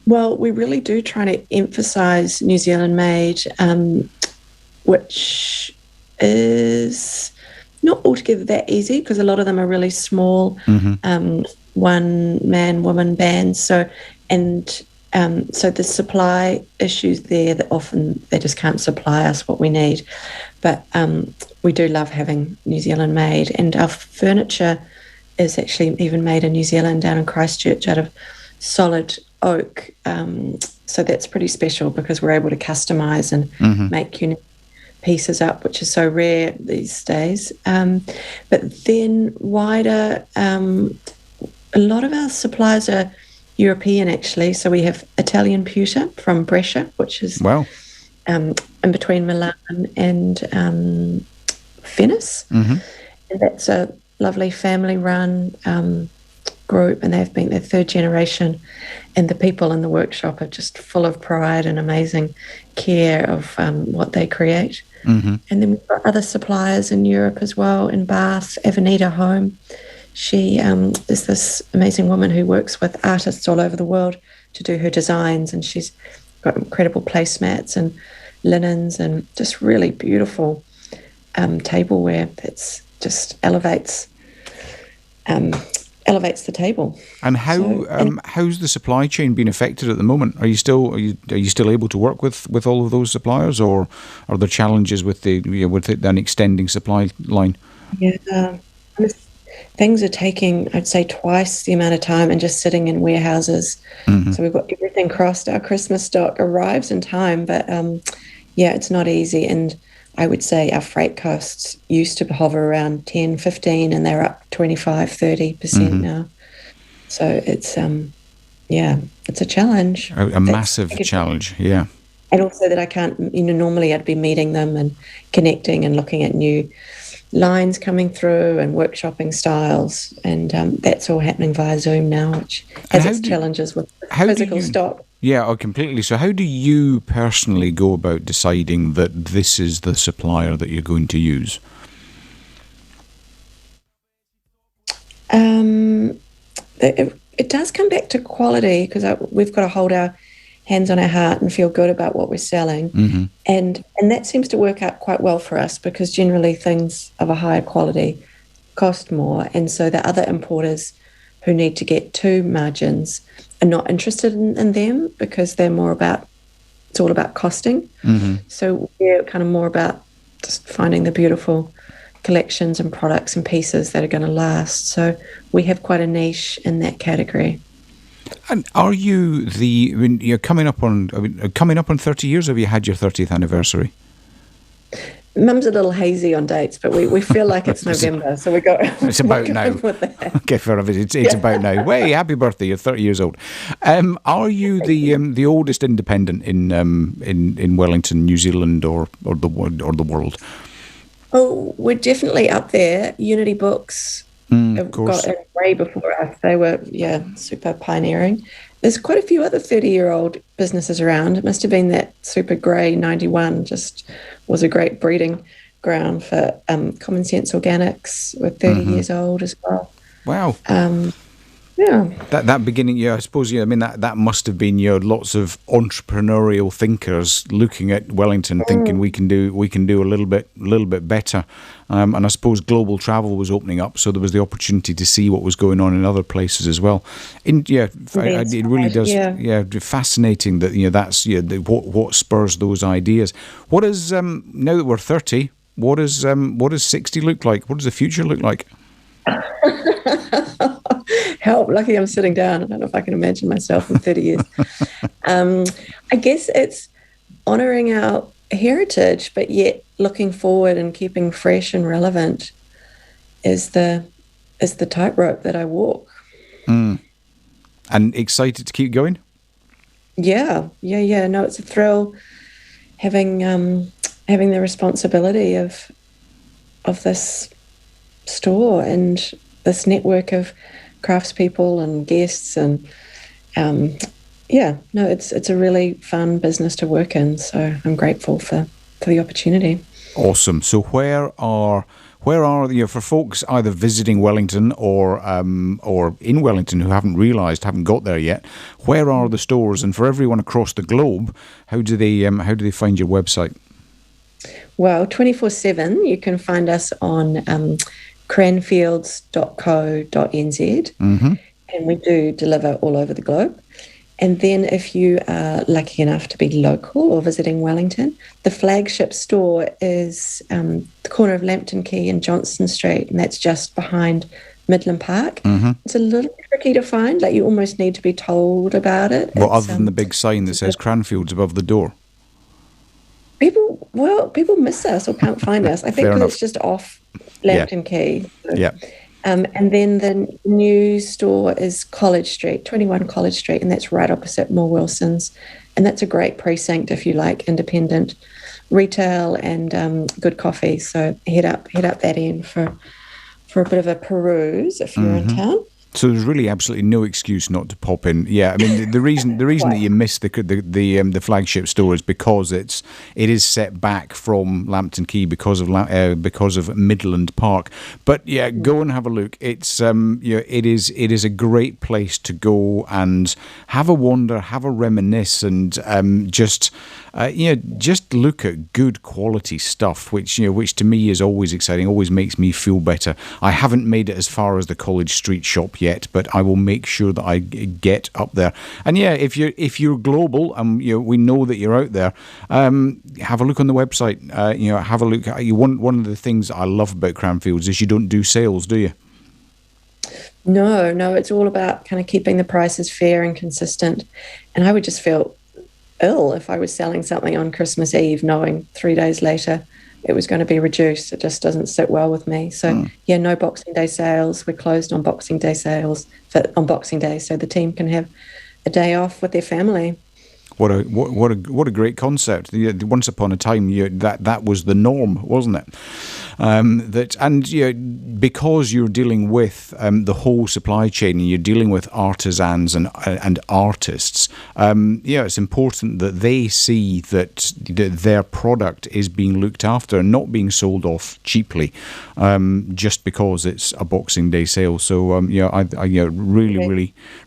Speaker 3: Well, we really do try to emphasise New Zealand made, which is not altogether that easy because a lot of them are really small, one man, woman bands. So the supply issues there, that often they just can't supply us what we need. But we do love having New Zealand made, and our furniture is actually even made in New Zealand down in Christchurch out of solid oak. So that's pretty special because we're able to customise and make unique pieces up, which is so rare these days. But then wider, a lot of our suppliers are European, actually. So we have Italian pewter from Brescia, which is in between Milan and Venice. And that's a lovely family-run group, and they've been their third generation. And the people in the workshop are just full of pride and amazing care of what they create. And then we've got other suppliers in Europe as well, in Bath, Avenida Home. She is this amazing woman who works with artists all over the world to do her designs, and she's got incredible placemats and linens and just really beautiful tableware that's just elevates the table.
Speaker 1: And how's the supply chain been affected at the moment? Are you still able to work with all of those suppliers, or are there challenges with an extending supply line?
Speaker 3: Yeah. Things are taking, I'd say, twice the amount of time and just sitting in warehouses. So we've got everything crossed. Our Christmas stock arrives in time, but it's not easy. And I would say our freight costs used to hover around 10, 15, and they're up 25, 30% now. So it's yeah, it's a challenge.
Speaker 1: A massive challenge, yeah.
Speaker 3: And also that I can't, normally I'd be meeting them and connecting and looking at new lines coming through and workshopping styles. And that's all happening via Zoom now, which has its challenges with physical stock.
Speaker 1: Yeah, oh, completely. So how do you personally go about deciding that this is the supplier that you're going to use?
Speaker 3: It does come back to quality, because we've got to hold our hands on our heart and feel good about what we're selling.
Speaker 1: Mm-hmm.
Speaker 3: And that seems to work out quite well for us, because generally things of a higher quality cost more. And so the other importers who need to get to margins are not interested in them, because they're more about, it's all about costing.
Speaker 1: Mm-hmm.
Speaker 3: So we're kind of more about just finding the beautiful collections and products and pieces that are going to last. So we have quite a niche in that category.
Speaker 1: And are you you're coming up on 30 years? Have you had your 30th anniversary?
Speaker 3: Mum's a little hazy on dates, but we feel like it's November, so we go.
Speaker 1: It's about now. Okay, fair enough. It's about now. Way, happy birthday! You're 30 years old. Are you the oldest independent in Wellington, New Zealand, or the world?
Speaker 3: Oh, we're definitely up there. Unity Books have got it way before us. They were, super pioneering. There's quite a few other 30-year-old businesses around. It must have been that Super Grey 91 just was a great breeding ground for Common Sense Organics. We're 30 years old as well.
Speaker 1: Wow.
Speaker 3: Yeah.
Speaker 1: That beginning, I suppose, I mean, that must have been lots of entrepreneurial thinkers looking at Wellington, thinking we can do a little bit better. And I suppose global travel was opening up, so there was the opportunity to see what was going on in other places as well. It really does. Yeah, fascinating that that's what spurs those ideas. What is now that we're 30? What does 60 look like? What does the future look like?
Speaker 3: Help, lucky I'm sitting down. I don't know if I can imagine myself in 30 years. I guess it's honouring our heritage, but yet looking forward and keeping fresh and relevant is the tightrope that I walk.
Speaker 1: And excited to keep going? Yeah.
Speaker 3: No, it's a thrill having the responsibility of this store and this network of craftspeople and guests, and it's a really fun business to work in. So I'm grateful for the opportunity.
Speaker 1: Awesome. So where are for folks either visiting Wellington or in Wellington who haven't got there yet? Where are the stores? And for everyone across the globe, how do they find your website?
Speaker 3: Well, 24/7, you can find us on cranfields.co.nz, and we do deliver all over the globe. And then if you are lucky enough to be local or visiting Wellington, the flagship store is the corner of Lambton Quay and Johnston Street, and that's just behind Midland Park. It's a little tricky to find, like you almost need to be told about it.
Speaker 1: Well, other than the big sign that says Cranfields above the door.
Speaker 3: People miss us or can't find us. I think because it's just off Lambton Quay. So.
Speaker 1: Yeah.
Speaker 3: And then the new store is College Street, 21 College Street, and that's right opposite Moore Wilson's. And that's a great precinct if you like independent retail and good coffee. So head up that end for a bit of a peruse if you're in town.
Speaker 1: So there's really absolutely no excuse not to pop in. Yeah, I mean the reason that you missed the flagship store is because it is set back from Lambton Quay because of Midland Park. But yeah, go and have a look. It's it is a great place to go and have a wander, have a reminisce, and just look at good quality stuff, which to me is always exciting, always makes me feel better. I haven't made it as far as the College Street shop yet, but I will make sure that I get up there. And yeah, if you're global, we know that you're out there. Have a look on the website. Have a look. One of the things I love about Cranfields is you don't do sales, do you?
Speaker 3: No, it's all about kind of keeping the prices fair and consistent. And I would just feel ill if I was selling something on Christmas Eve knowing 3 days later it was going to be reduced. It just doesn't sit well with me. So no Boxing Day sales. We're closed on Boxing Day sales on Boxing Day, so the team can have a day off with their family.
Speaker 1: What a great concept! Once upon a time, that was the norm, wasn't it? Because you're dealing with the whole supply chain, and you're dealing with artisans and artists. It's important that they see that their product is being looked after and not being sold off cheaply, just because it's a Boxing Day sale. So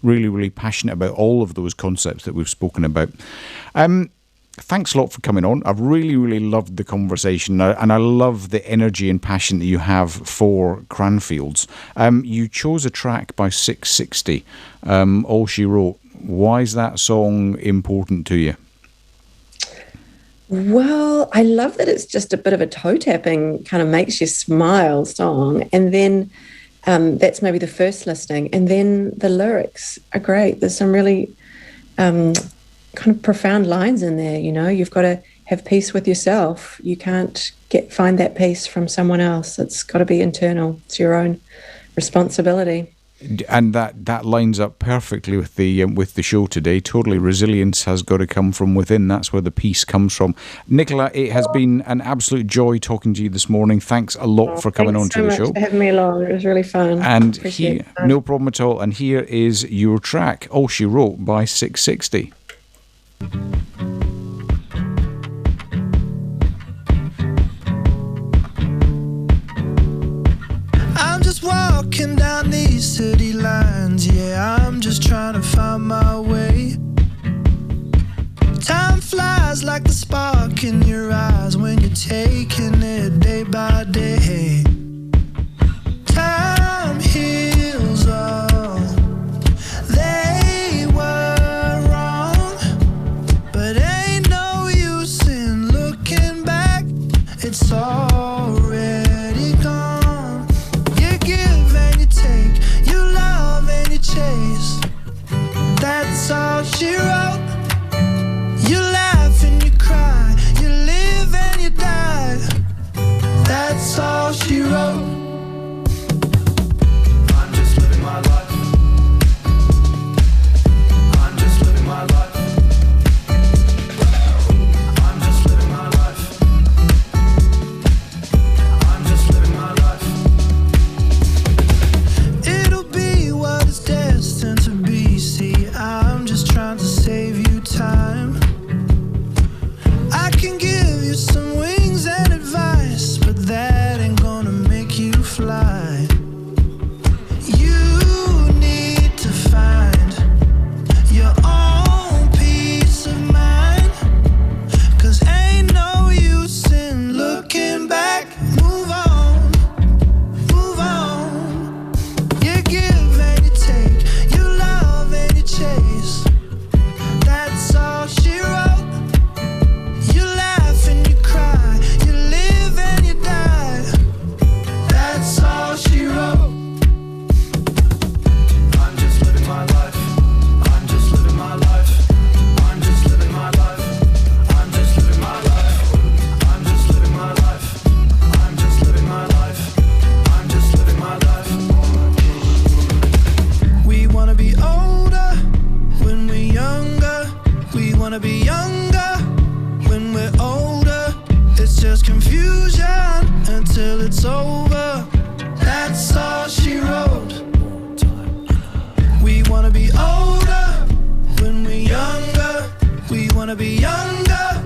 Speaker 1: really passionate about all of those concepts that we've spoken about. Thanks a lot for coming on. I've really loved the conversation, and I love the energy and passion that you have for Cranfields. You chose a track by 660, All She Wrote. Why is that song important to you?
Speaker 3: Well, I love that it's just a bit of a toe tapping, kind of makes you smile song. And then that's maybe the first listening. And then the lyrics are great. There's some really kind of profound lines in there. You've got to have peace with yourself. You can't find that peace from someone else. It's got to be internal. It's your own responsibility.
Speaker 1: And that lines up perfectly with the show today. Totally, resilience has got to come from within. That's where the peace comes from. Nicola, it has been an absolute joy talking to you this morning. Thanks a lot for coming on to the show.
Speaker 3: Thanks so much for having me along. It was really fun.
Speaker 1: And no problem at all. And here is your track, All She Wrote by 660.
Speaker 4: I'm just walking down these city lines, yeah, I'm just trying to find my way. Time flies like the spark in your eyes when you're taking it day by day. Time heals all they were wrong, but ain't no use in looking back. It's already gone. You give and you take, you love and you chase. That's all she wrote. You laugh and you cry, you live and you die. That's all she wrote. I'm just living my life. I'm just living my life. I'm just living my life. I'm just living my life. It'll be what it's destined to be. See, I'm just trying to save you time. I can give you some wings and advice, but that ain't gonna make you fly. You need to find your own peace of mind, 'cause ain't no use in looking back. Move on, move on. You give and you take, you love and you chase. That's all she wrote. You laugh and you cry, you live and you die. That's all she wrote. I'm just living my life. I'm just living my life. I'm just living my life. I'm just living my life. I'm just living my life. I'm just living my life. I'm just living my life. We wanna be older when we're younger. We wanna be younger when we're older. It's just confusion until it's over. That's all she wrote. We wanna be older when we're younger. We wanna be younger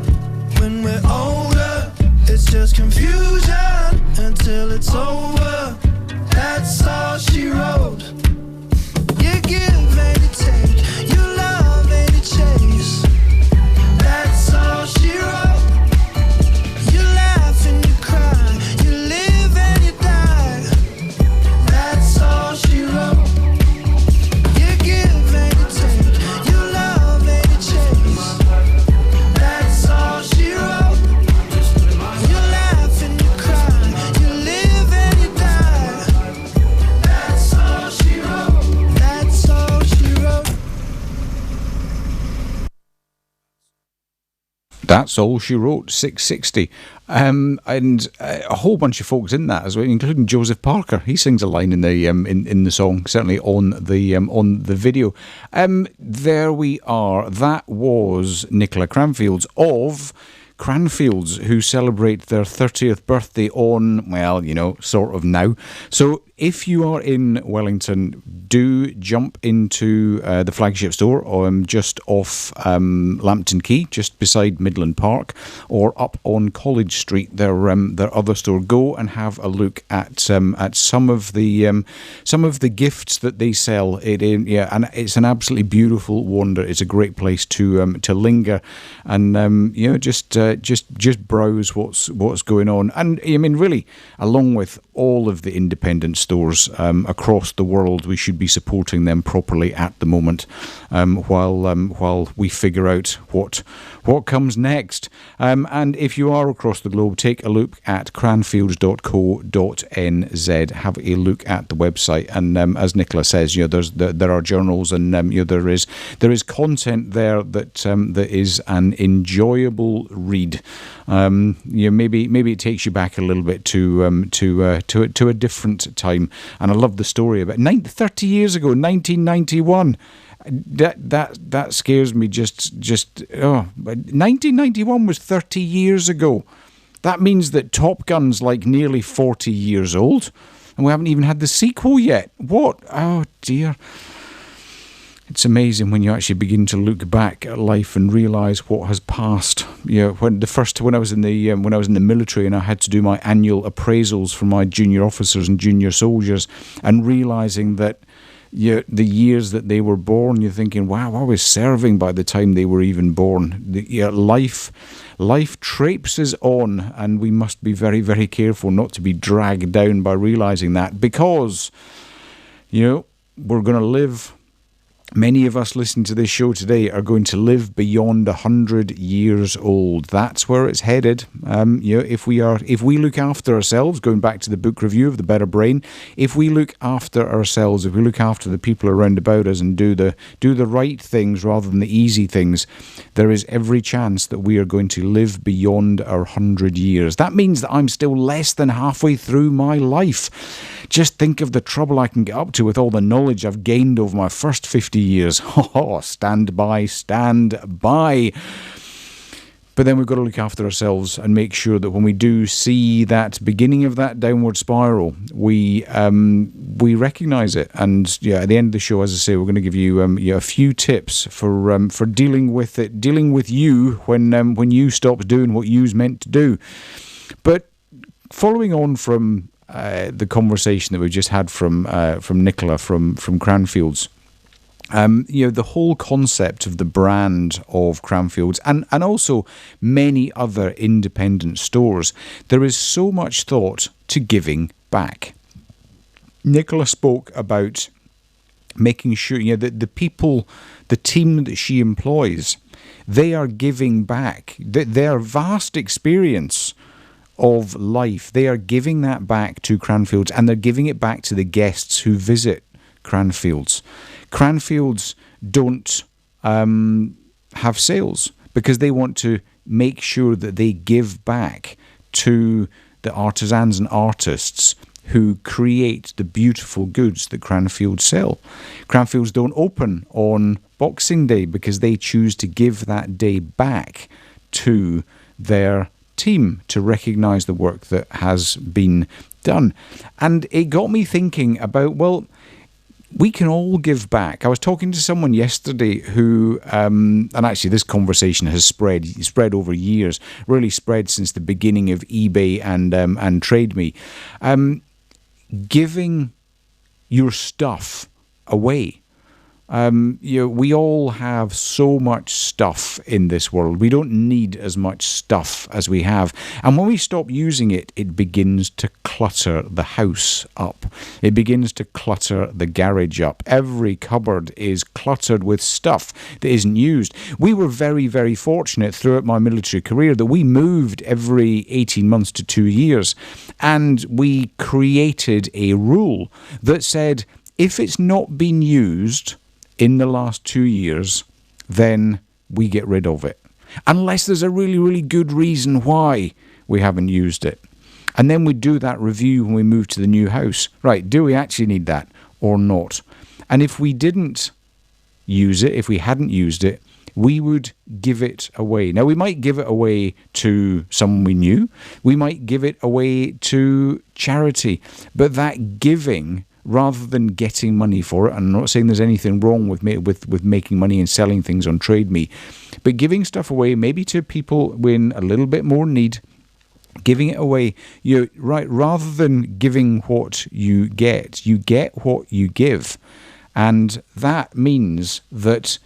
Speaker 4: when we're older. It's just confusion until it's over. That's all she wrote. You give and you take, you love and you chase. That's all she wrote. You laugh and you cry, you live and you die. That's all she wrote. You give and you take, you love and you chase. That's all she wrote. You laugh and you cry, you live and you die. That's all she wrote. That's all she wrote.
Speaker 1: That's All She Wrote, 660. And a whole bunch of folks in that as well, including Joseph Parker. He sings a line in the in the song, certainly on the video. There we are. That was Nicola Cranfields of Cranfields, who celebrate their 30th birthday on, well, sort of now. So if you are in Wellington, do jump into the flagship store, just off Lambton Quay, just beside Midland Park, or up on College Street. Their other store. Go and have a look at some of the gifts that they sell. And it's an absolutely beautiful wonder. It's a great place to linger, and just browse what's going on. And I mean, really, along with all of the independent stores across the world, we should be supporting them properly at the moment, while we figure out what comes next. And if you are across the globe, take a look at cranfields.co.nz. Have a look at the website, and as Nicola says, there are journals, and there is content there that is an enjoyable read. Maybe it takes you back a little bit to a different time. And I love the story about 30 years ago, 1991. That scares me. 1991 was 30 years ago. That means that Top Gun's like nearly 40 years old, and we haven't even had the sequel yet. What? Oh dear. It's amazing when you actually begin to look back at life and realise what has passed. When I was in the military and I had to do my annual appraisals for my junior officers and junior soldiers, and realising that the years that they were born, you're thinking, wow, I was serving by the time they were even born. Life traipses on, and we must be very, very careful not to be dragged down by realising that, because we're going to live. Many of us listening to this show today are going to live beyond 100 years old. That's where it's headed. If we look after ourselves, going back to the book review of The Better Brain, if we look after ourselves, if we look after the people around about us and do the right things rather than the easy things, there is every chance that we are going to live beyond our 100 years. That means that I'm still less than halfway through my life. Just think of the trouble I can get up to with all the knowledge I've gained over my first 50 years. Stand by. But then we've got to look after ourselves and make sure that when we do see that beginning of that downward spiral, we recognise it. And at the end of the show, as I say, we're going to give you a few tips for dealing with it, dealing with you when you stop doing what you's meant to do. But following on from the conversation that we've just had from Nicola from Cranfields. The whole concept of the brand of Cranfields and also many other independent stores, there is so much thought to giving back. Nicola spoke about making sure that the people, the team that she employs, they are giving back. Their vast experience of life, they are giving that back to Cranfields, and they're giving it back to the guests who visit Cranfields. Cranfields don't have sales because they want to make sure that they give back to the artisans and artists who create the beautiful goods that Cranfields sell. Cranfields don't open on Boxing Day because they choose to give that day back to their team to recognise the work that has been done. And it got me thinking about, well, we can all give back. I was talking to someone yesterday who, and actually this conversation has spread over years, really spread since the beginning of eBay and TradeMe. Giving your stuff away. We all have so much stuff in this world. We don't need as much stuff as we have. And when we stop using it, it begins to clutter the house up. It begins to clutter the garage up. Every cupboard is cluttered with stuff that isn't used. We were very, very fortunate throughout my military career that we moved every 18 months to 2 years. And we created a rule that said, if it's not been used in the last 2 years, then we get rid of it. Unless there's a really, really good reason why we haven't used it. And then we do that review when we move to the new house. Right, do we actually need that or not? And if we didn't use it, if we hadn't used it, we would give it away. Now, we might give it away to someone we knew. We might give it away to charity. But that giving, rather than getting money for it, and I'm not saying there's anything wrong with making money and selling things on Trade Me, but giving stuff away maybe to people in a little bit more need, giving it away, rather than giving what you get what you give. And that means that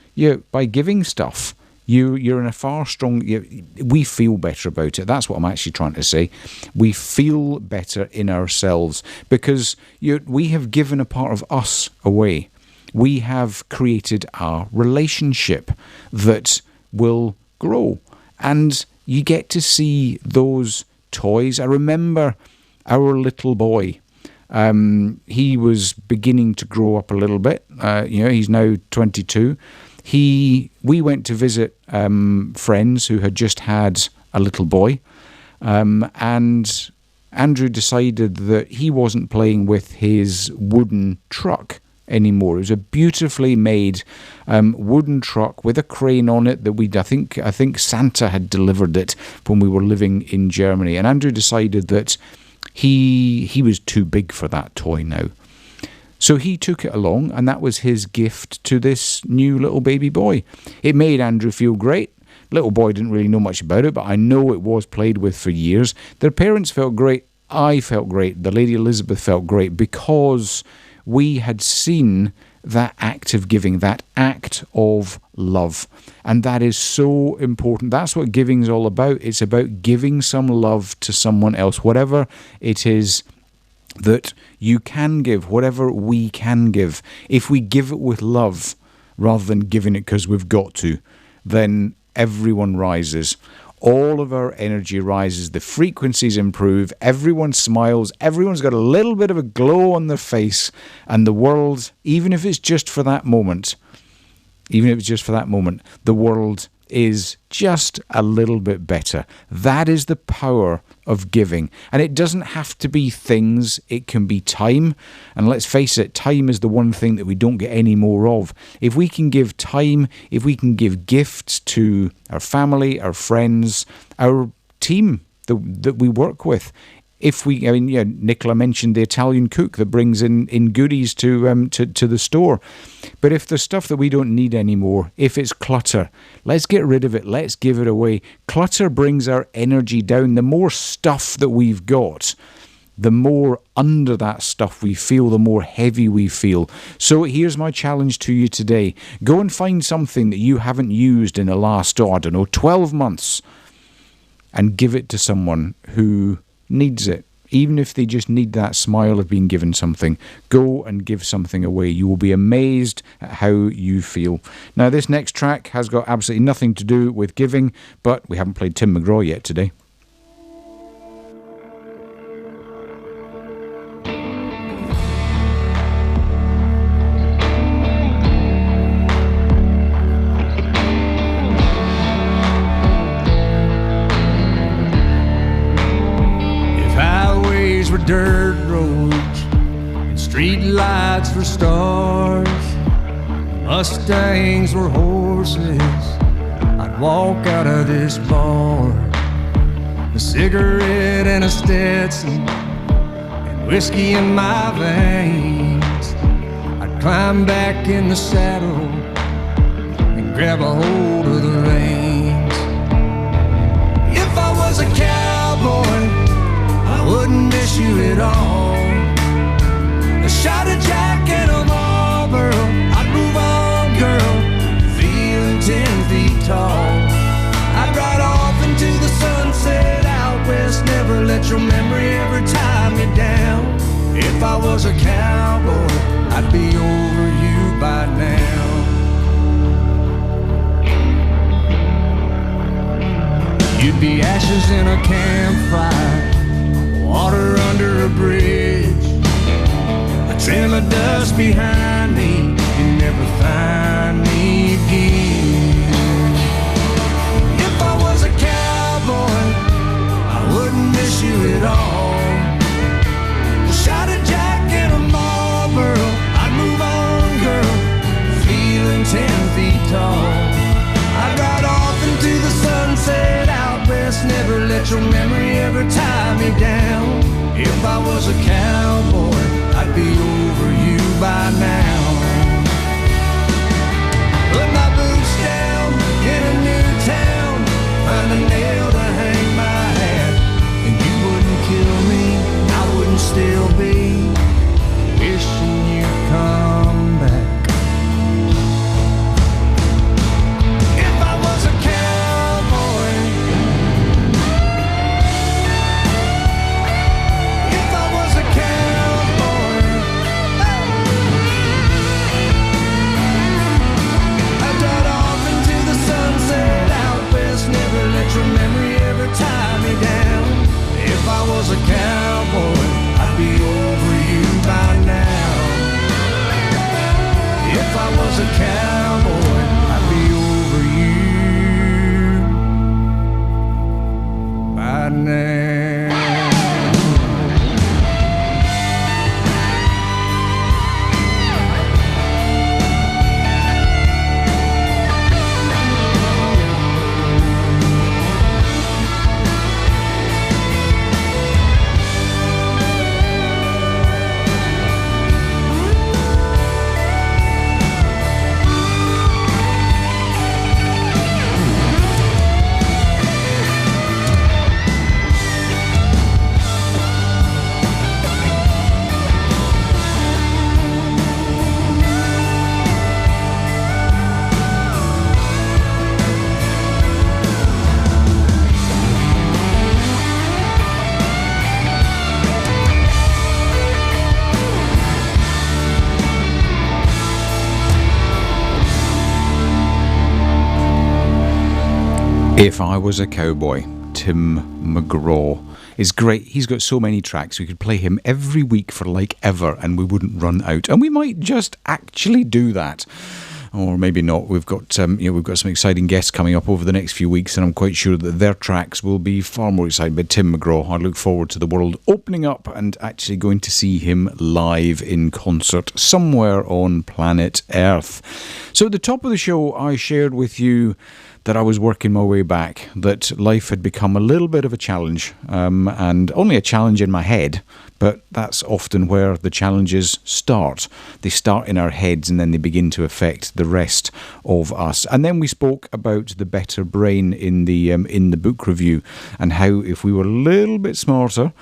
Speaker 1: by giving stuff, you're in a far stronger... we feel better about it. That's what I'm actually trying to say. We feel better in ourselves because we have given a part of us away. We have created a relationship that will grow. And you get to see those toys. I remember our little boy. He was beginning to grow up a little bit. He's now 22. We went to visit friends who had just had a little boy, and Andrew decided that he wasn't playing with his wooden truck anymore. It was a beautifully made wooden truck with a crane on it that I think Santa had delivered it when we were living in Germany, and Andrew decided that he was too big for that toy now. So he took it along, and that was his gift to this new little baby boy. It made Andrew feel great. Little boy didn't really know much about it, but I know it was played with for years. Their parents felt great. I felt great. The Lady Elizabeth felt great because we had seen that act of giving, that act of love. And that is so important. That's what giving's all about. It's about giving some love to someone else, whatever it is that you can give, whatever we can give. If we give it with love rather than giving it because we've got to, then everyone rises. All of our energy rises, the frequencies improve, everyone smiles, everyone's got a little bit of a glow on their face, and the world, even if it's just for that moment, the world is just a little bit better. That is the power of giving. And it doesn't have to be things, it can be time. And let's face it, time is the one thing that we don't get any more of. If we can give time, if we can give gifts to our family, our friends, our team that we work with, Nicola mentioned the Italian cook that brings in goodies to the store. But if there's stuff that we don't need anymore, if it's clutter, let's get rid of it. Let's give it away. Clutter brings our energy down. The more stuff that we've got, the more under that stuff we feel, the more heavy we feel. So here's my challenge to you today. Go and find something that you haven't used in the last, 12 months, and give it to someone who needs it. Even if they just need that smile of being given something, go and give something away. You will be amazed at how you feel. Now, this next track has got absolutely nothing to do with giving, but we haven't played Tim McGraw yet today.
Speaker 4: Dirt roads and street lights for stars, Mustangs were horses, I'd walk out of this bar, a cigarette and a Stetson and whiskey in my veins. I'd climb back in the saddle and grab a hold of the reins. If I was a cowboy, I wouldn't miss you at all. A shot of Jack and a Marlboro, I'd move on, girl, feeling 10 feet tall. I'd ride off into the sunset out west, never let your memory ever tie me down. If I was a cowboy, I'd be over you by now. You'd be ashes in a campfire, water under a bridge, a trail of dust behind me, you'd never find me again. If I was a cowboy, I wouldn't
Speaker 1: If I Was a Cowboy, Tim McGraw is great. He's got so many tracks. We could play him every week for like ever and we wouldn't run out. And we might just actually do that. Or maybe not. We've got we've got some exciting guests coming up over the next few weeks, and I'm quite sure that their tracks will be far more exciting. But Tim McGraw, I look forward to the world opening up and actually going to see him live in concert somewhere on planet Earth. So at the top of the show, I shared with you that I was working my way back, that life had become a little bit of a challenge, and only a challenge in my head, but that's often where the challenges start. They start in our heads and then they begin to affect the rest of us. And then we spoke about the better brain in the book review, and how if we were a little bit smarter,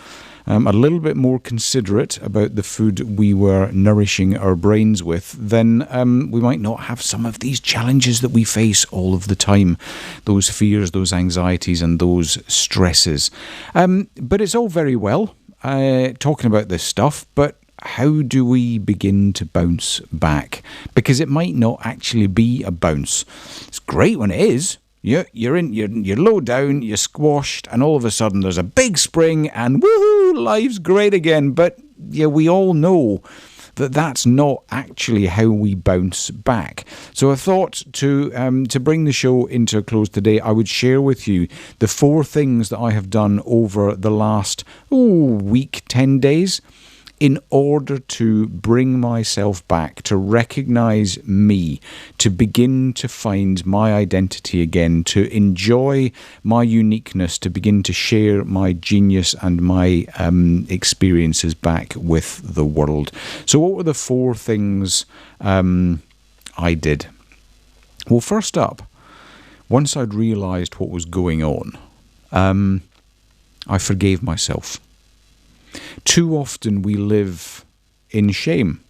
Speaker 1: a little bit more considerate about the food we were nourishing our brains with, then we might not have some of these challenges that we face all of the time. Those fears, those anxieties and those stresses. But it's all very well talking about this stuff, but how do we begin to bounce back? Because it might not actually be a bounce. It's great when it is. You're low down, you're squashed, and all of a sudden there's a big spring and woohoo, life's great again. But yeah, we all know that that's not actually how we bounce back. So I thought to bring the show into a close today, I would share with you the 4 things that I have done over the last week, 10 days, in order to bring myself back, to recognise me, to begin to find my identity again, to enjoy my uniqueness, to begin to share my genius and my experiences back with the world. So what were the 4 things I did? Well, first up, once I'd realised what was going on, I forgave myself. Too often we live in shame.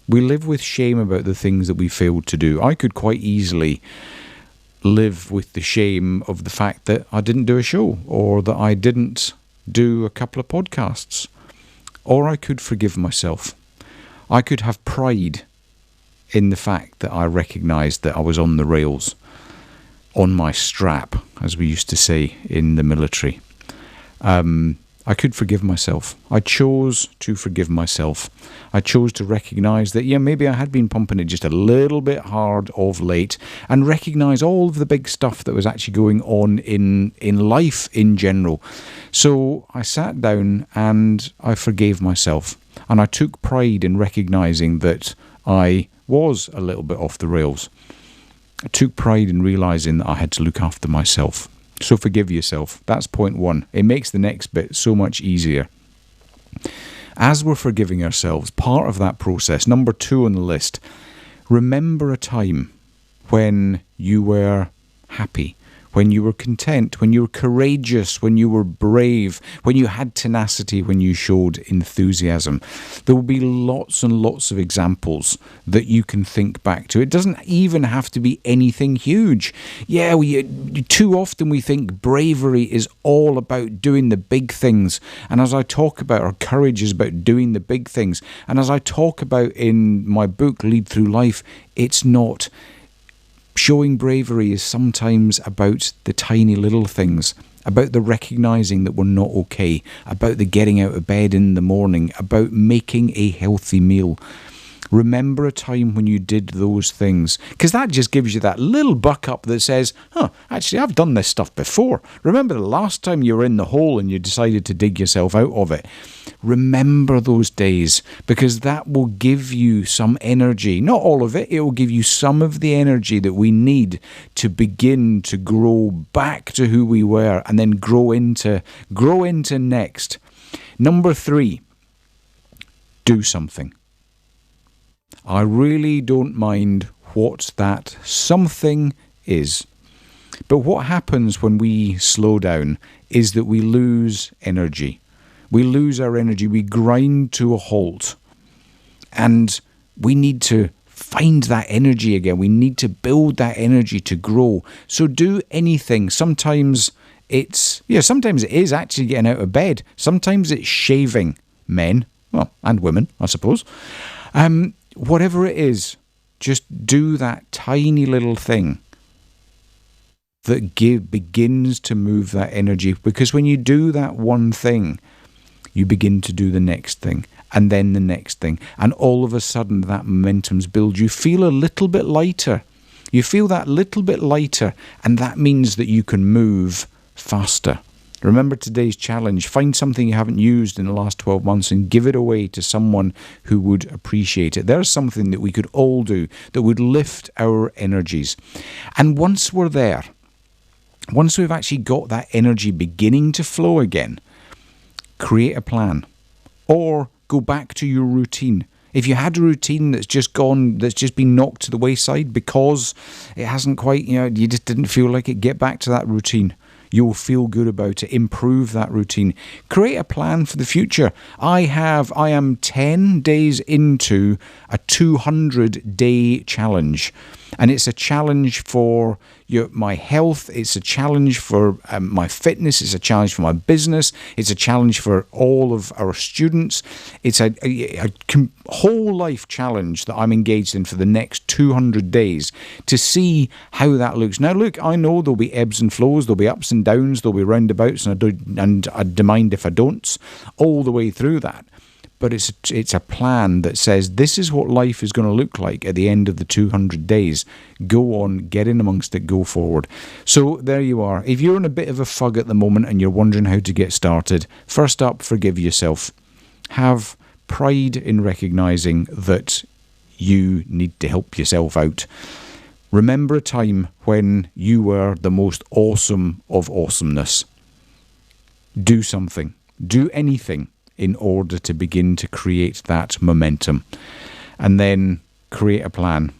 Speaker 1: We live with shame about the things that we failed to do. I could quite easily live with the shame of the fact that I didn't do a show, or that I didn't do a couple of podcasts. Or I could forgive myself. I could have pride in the fact that I recognised that I was on the rails, on my strap, as we used to say in the military. I could forgive myself. I chose to forgive myself. I chose to recognise that, maybe I had been pumping it just a little bit hard of late, and recognise all of the big stuff that was actually going on in life in general. So I sat down and I forgave myself, and I took pride in recognising that I was a little bit off the rails. I took pride in realising that I had to look after myself. So forgive yourself. That's point 1. It makes the next bit so much easier. As we're forgiving ourselves, part of that process, number 2 on the list, remember a time when you were happy, when you were content, when you were courageous, when you were brave, when you had tenacity, when you showed enthusiasm. There will be lots and lots of examples that you can think back to. It doesn't even have to be anything huge. Too often we think bravery is all about doing the big things. And as I talk about, our courage is about doing the big things. And as I talk about in my book, Lead Through Life, it's not. Showing bravery is sometimes about the tiny little things, about the recognising that we're not okay, about the getting out of bed in the morning, about making a healthy meal. Remember a time when you did those things, because that just gives you that little buck up that says, actually I've done this stuff before. Remember the last time you were in the hole and you decided to dig yourself out of it. Remember those days, because that will give you some energy. Not all of it. It will give you some of the energy that we need to begin to grow back to who we were, and then grow into next. Number 3, do something. I really don't mind what that something is. But what happens when we slow down is that we lose energy. We lose our energy. We grind to a halt. And we need to find that energy again. We need to build that energy to grow. So do anything. Sometimes it is actually getting out of bed. Sometimes it's shaving, men, and women, I suppose. Whatever it is, just do that tiny little thing that begins to move that energy. Because when you do that one thing, you begin to do the next thing, and then the next thing. And all of a sudden, that momentum's built. You feel a little bit lighter. You feel that little bit lighter, and that means that you can move faster. Remember today's challenge. Find something you haven't used in the last 12 months and give it away to someone who would appreciate it. There's something that we could all do that would lift our energies. And once we're there, once we've actually got that energy beginning to flow again, create a plan or go back to your routine. If you had a routine that's just gone, that's just been knocked to the wayside because it hasn't quite, you just didn't feel like it, get back to that routine. You'll feel good about it. Improve that routine. Create a plan for the future. I am 10 days into a 200-day challenge. And it's a challenge for my health. It's a challenge for my fitness. It's a challenge for my business. It's a challenge for all of our students. It's a whole life challenge that I'm engaged in for the next 200 days to see how that looks. Now, look, I know there'll be ebbs and flows. There'll be ups and downs. There'll be roundabouts, and I don't mind if I don't, all the way through that. But it's a plan that says this is what life is going to look like at the end of the 200 days. Go on, get in amongst it, go forward. So there you are. If you're in a bit of a fug at the moment and you're wondering how to get started, first up, forgive yourself. Have pride in recognising that you need to help yourself out. Remember a time when you were the most awesome of awesomeness. Do something. Do anything in order to begin to create that momentum. And then create a plan.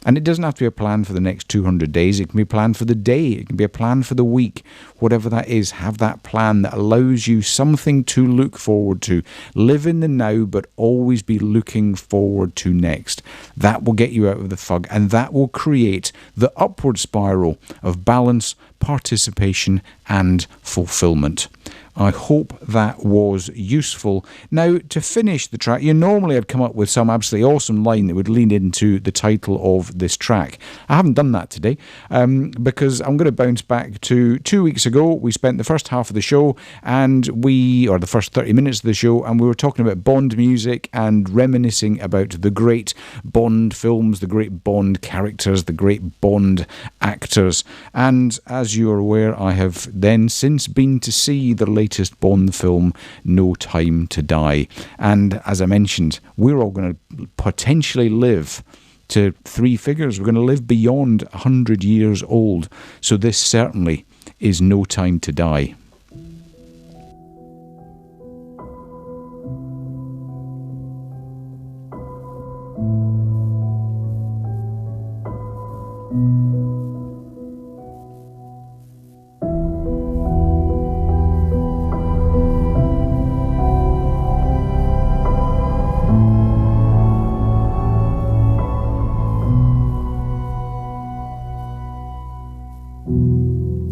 Speaker 1: And it doesn't have to be a plan for the next 200 days. It can be a plan for the day. It can be a plan for the week. Whatever that is, have that plan that allows you something to look forward to. Live in the now, but always be looking forward to next. That will get you out of the fug, and that will create the upward spiral of balance, participation, and fulfillment. I hope that was useful. Now, to finish the track, normally I'd come up with some absolutely awesome line that would lead into the title of this track. I haven't done that today because I'm going to bounce back to 2 weeks ago. We spent the first half of the show or the first 30 minutes of the show, and we were talking about Bond music and reminiscing about the great Bond films, the great Bond characters, the great Bond actors. And as you are aware, I have then since been to see the latest Bond film, No Time to Die. And as I mentioned, we're all going to potentially live to 3 figures. We're going to live beyond 100 years old. So this certainly is no time to die.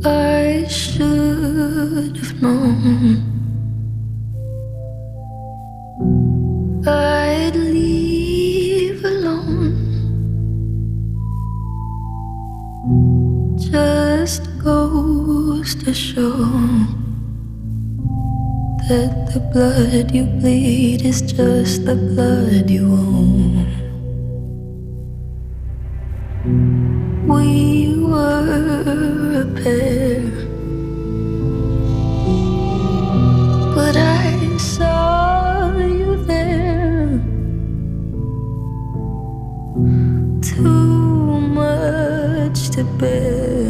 Speaker 2: I should have known I'd leave alone. Just goes to show that the blood you bleed is just the blood you own. We were a pair, but I saw you there. Too much to bear.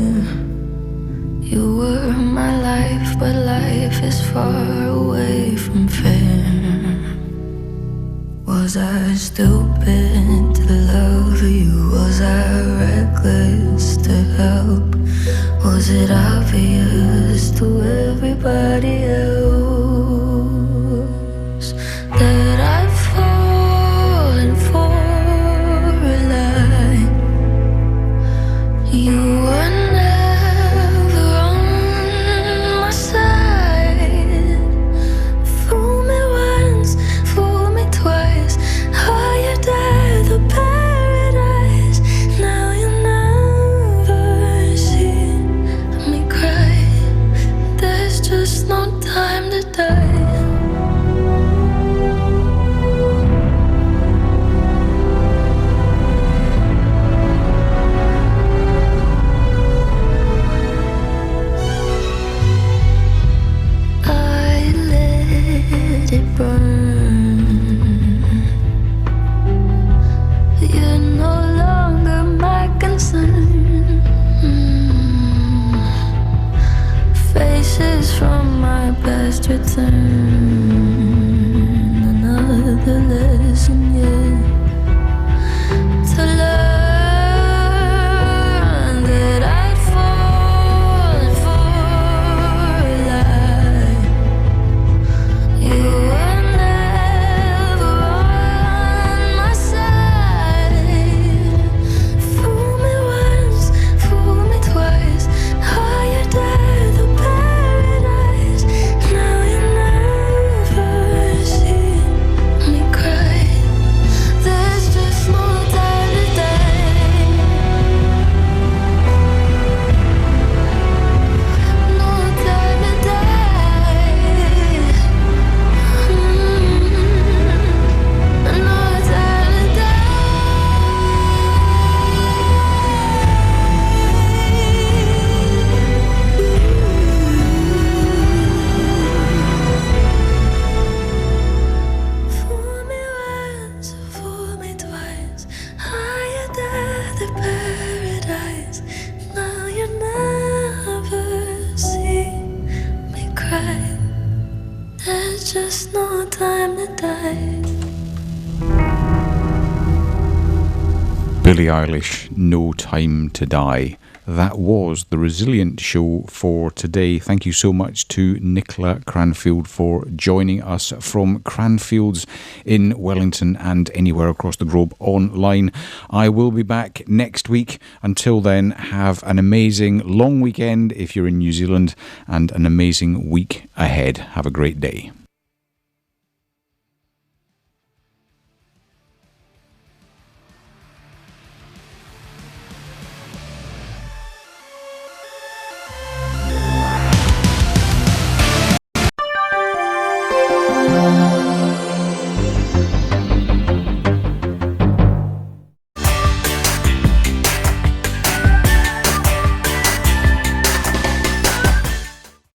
Speaker 2: You were my life, but life is far away from fair. Was I stupid to love you? Was I reckless to help? Was it obvious to everybody else that I've fallen for a lie? You were never on my side. Fool me once, fool me twice. Are you dead, the paradise? Now you never see return. Another lesson yet to learn that I'd fallen for a lie. You were never on my side. Fool me once, fool me twice. Are you dead or paradise? Now you never see me cry. There's just no time to die. No time to die. No time to Fool me once, fool me twice. Higher than the paradise. Now you never see me cry. There's just no time to die.
Speaker 1: Billie Eilish, No Time to Die. That was the Resilient Show for today. Thank you so much to Nicola Cranfield for joining us from Cranfields in Wellington and anywhere across the globe online. I will be back next week. Until then, have an amazing long weekend if you're in New Zealand and an amazing week ahead. Have a great day.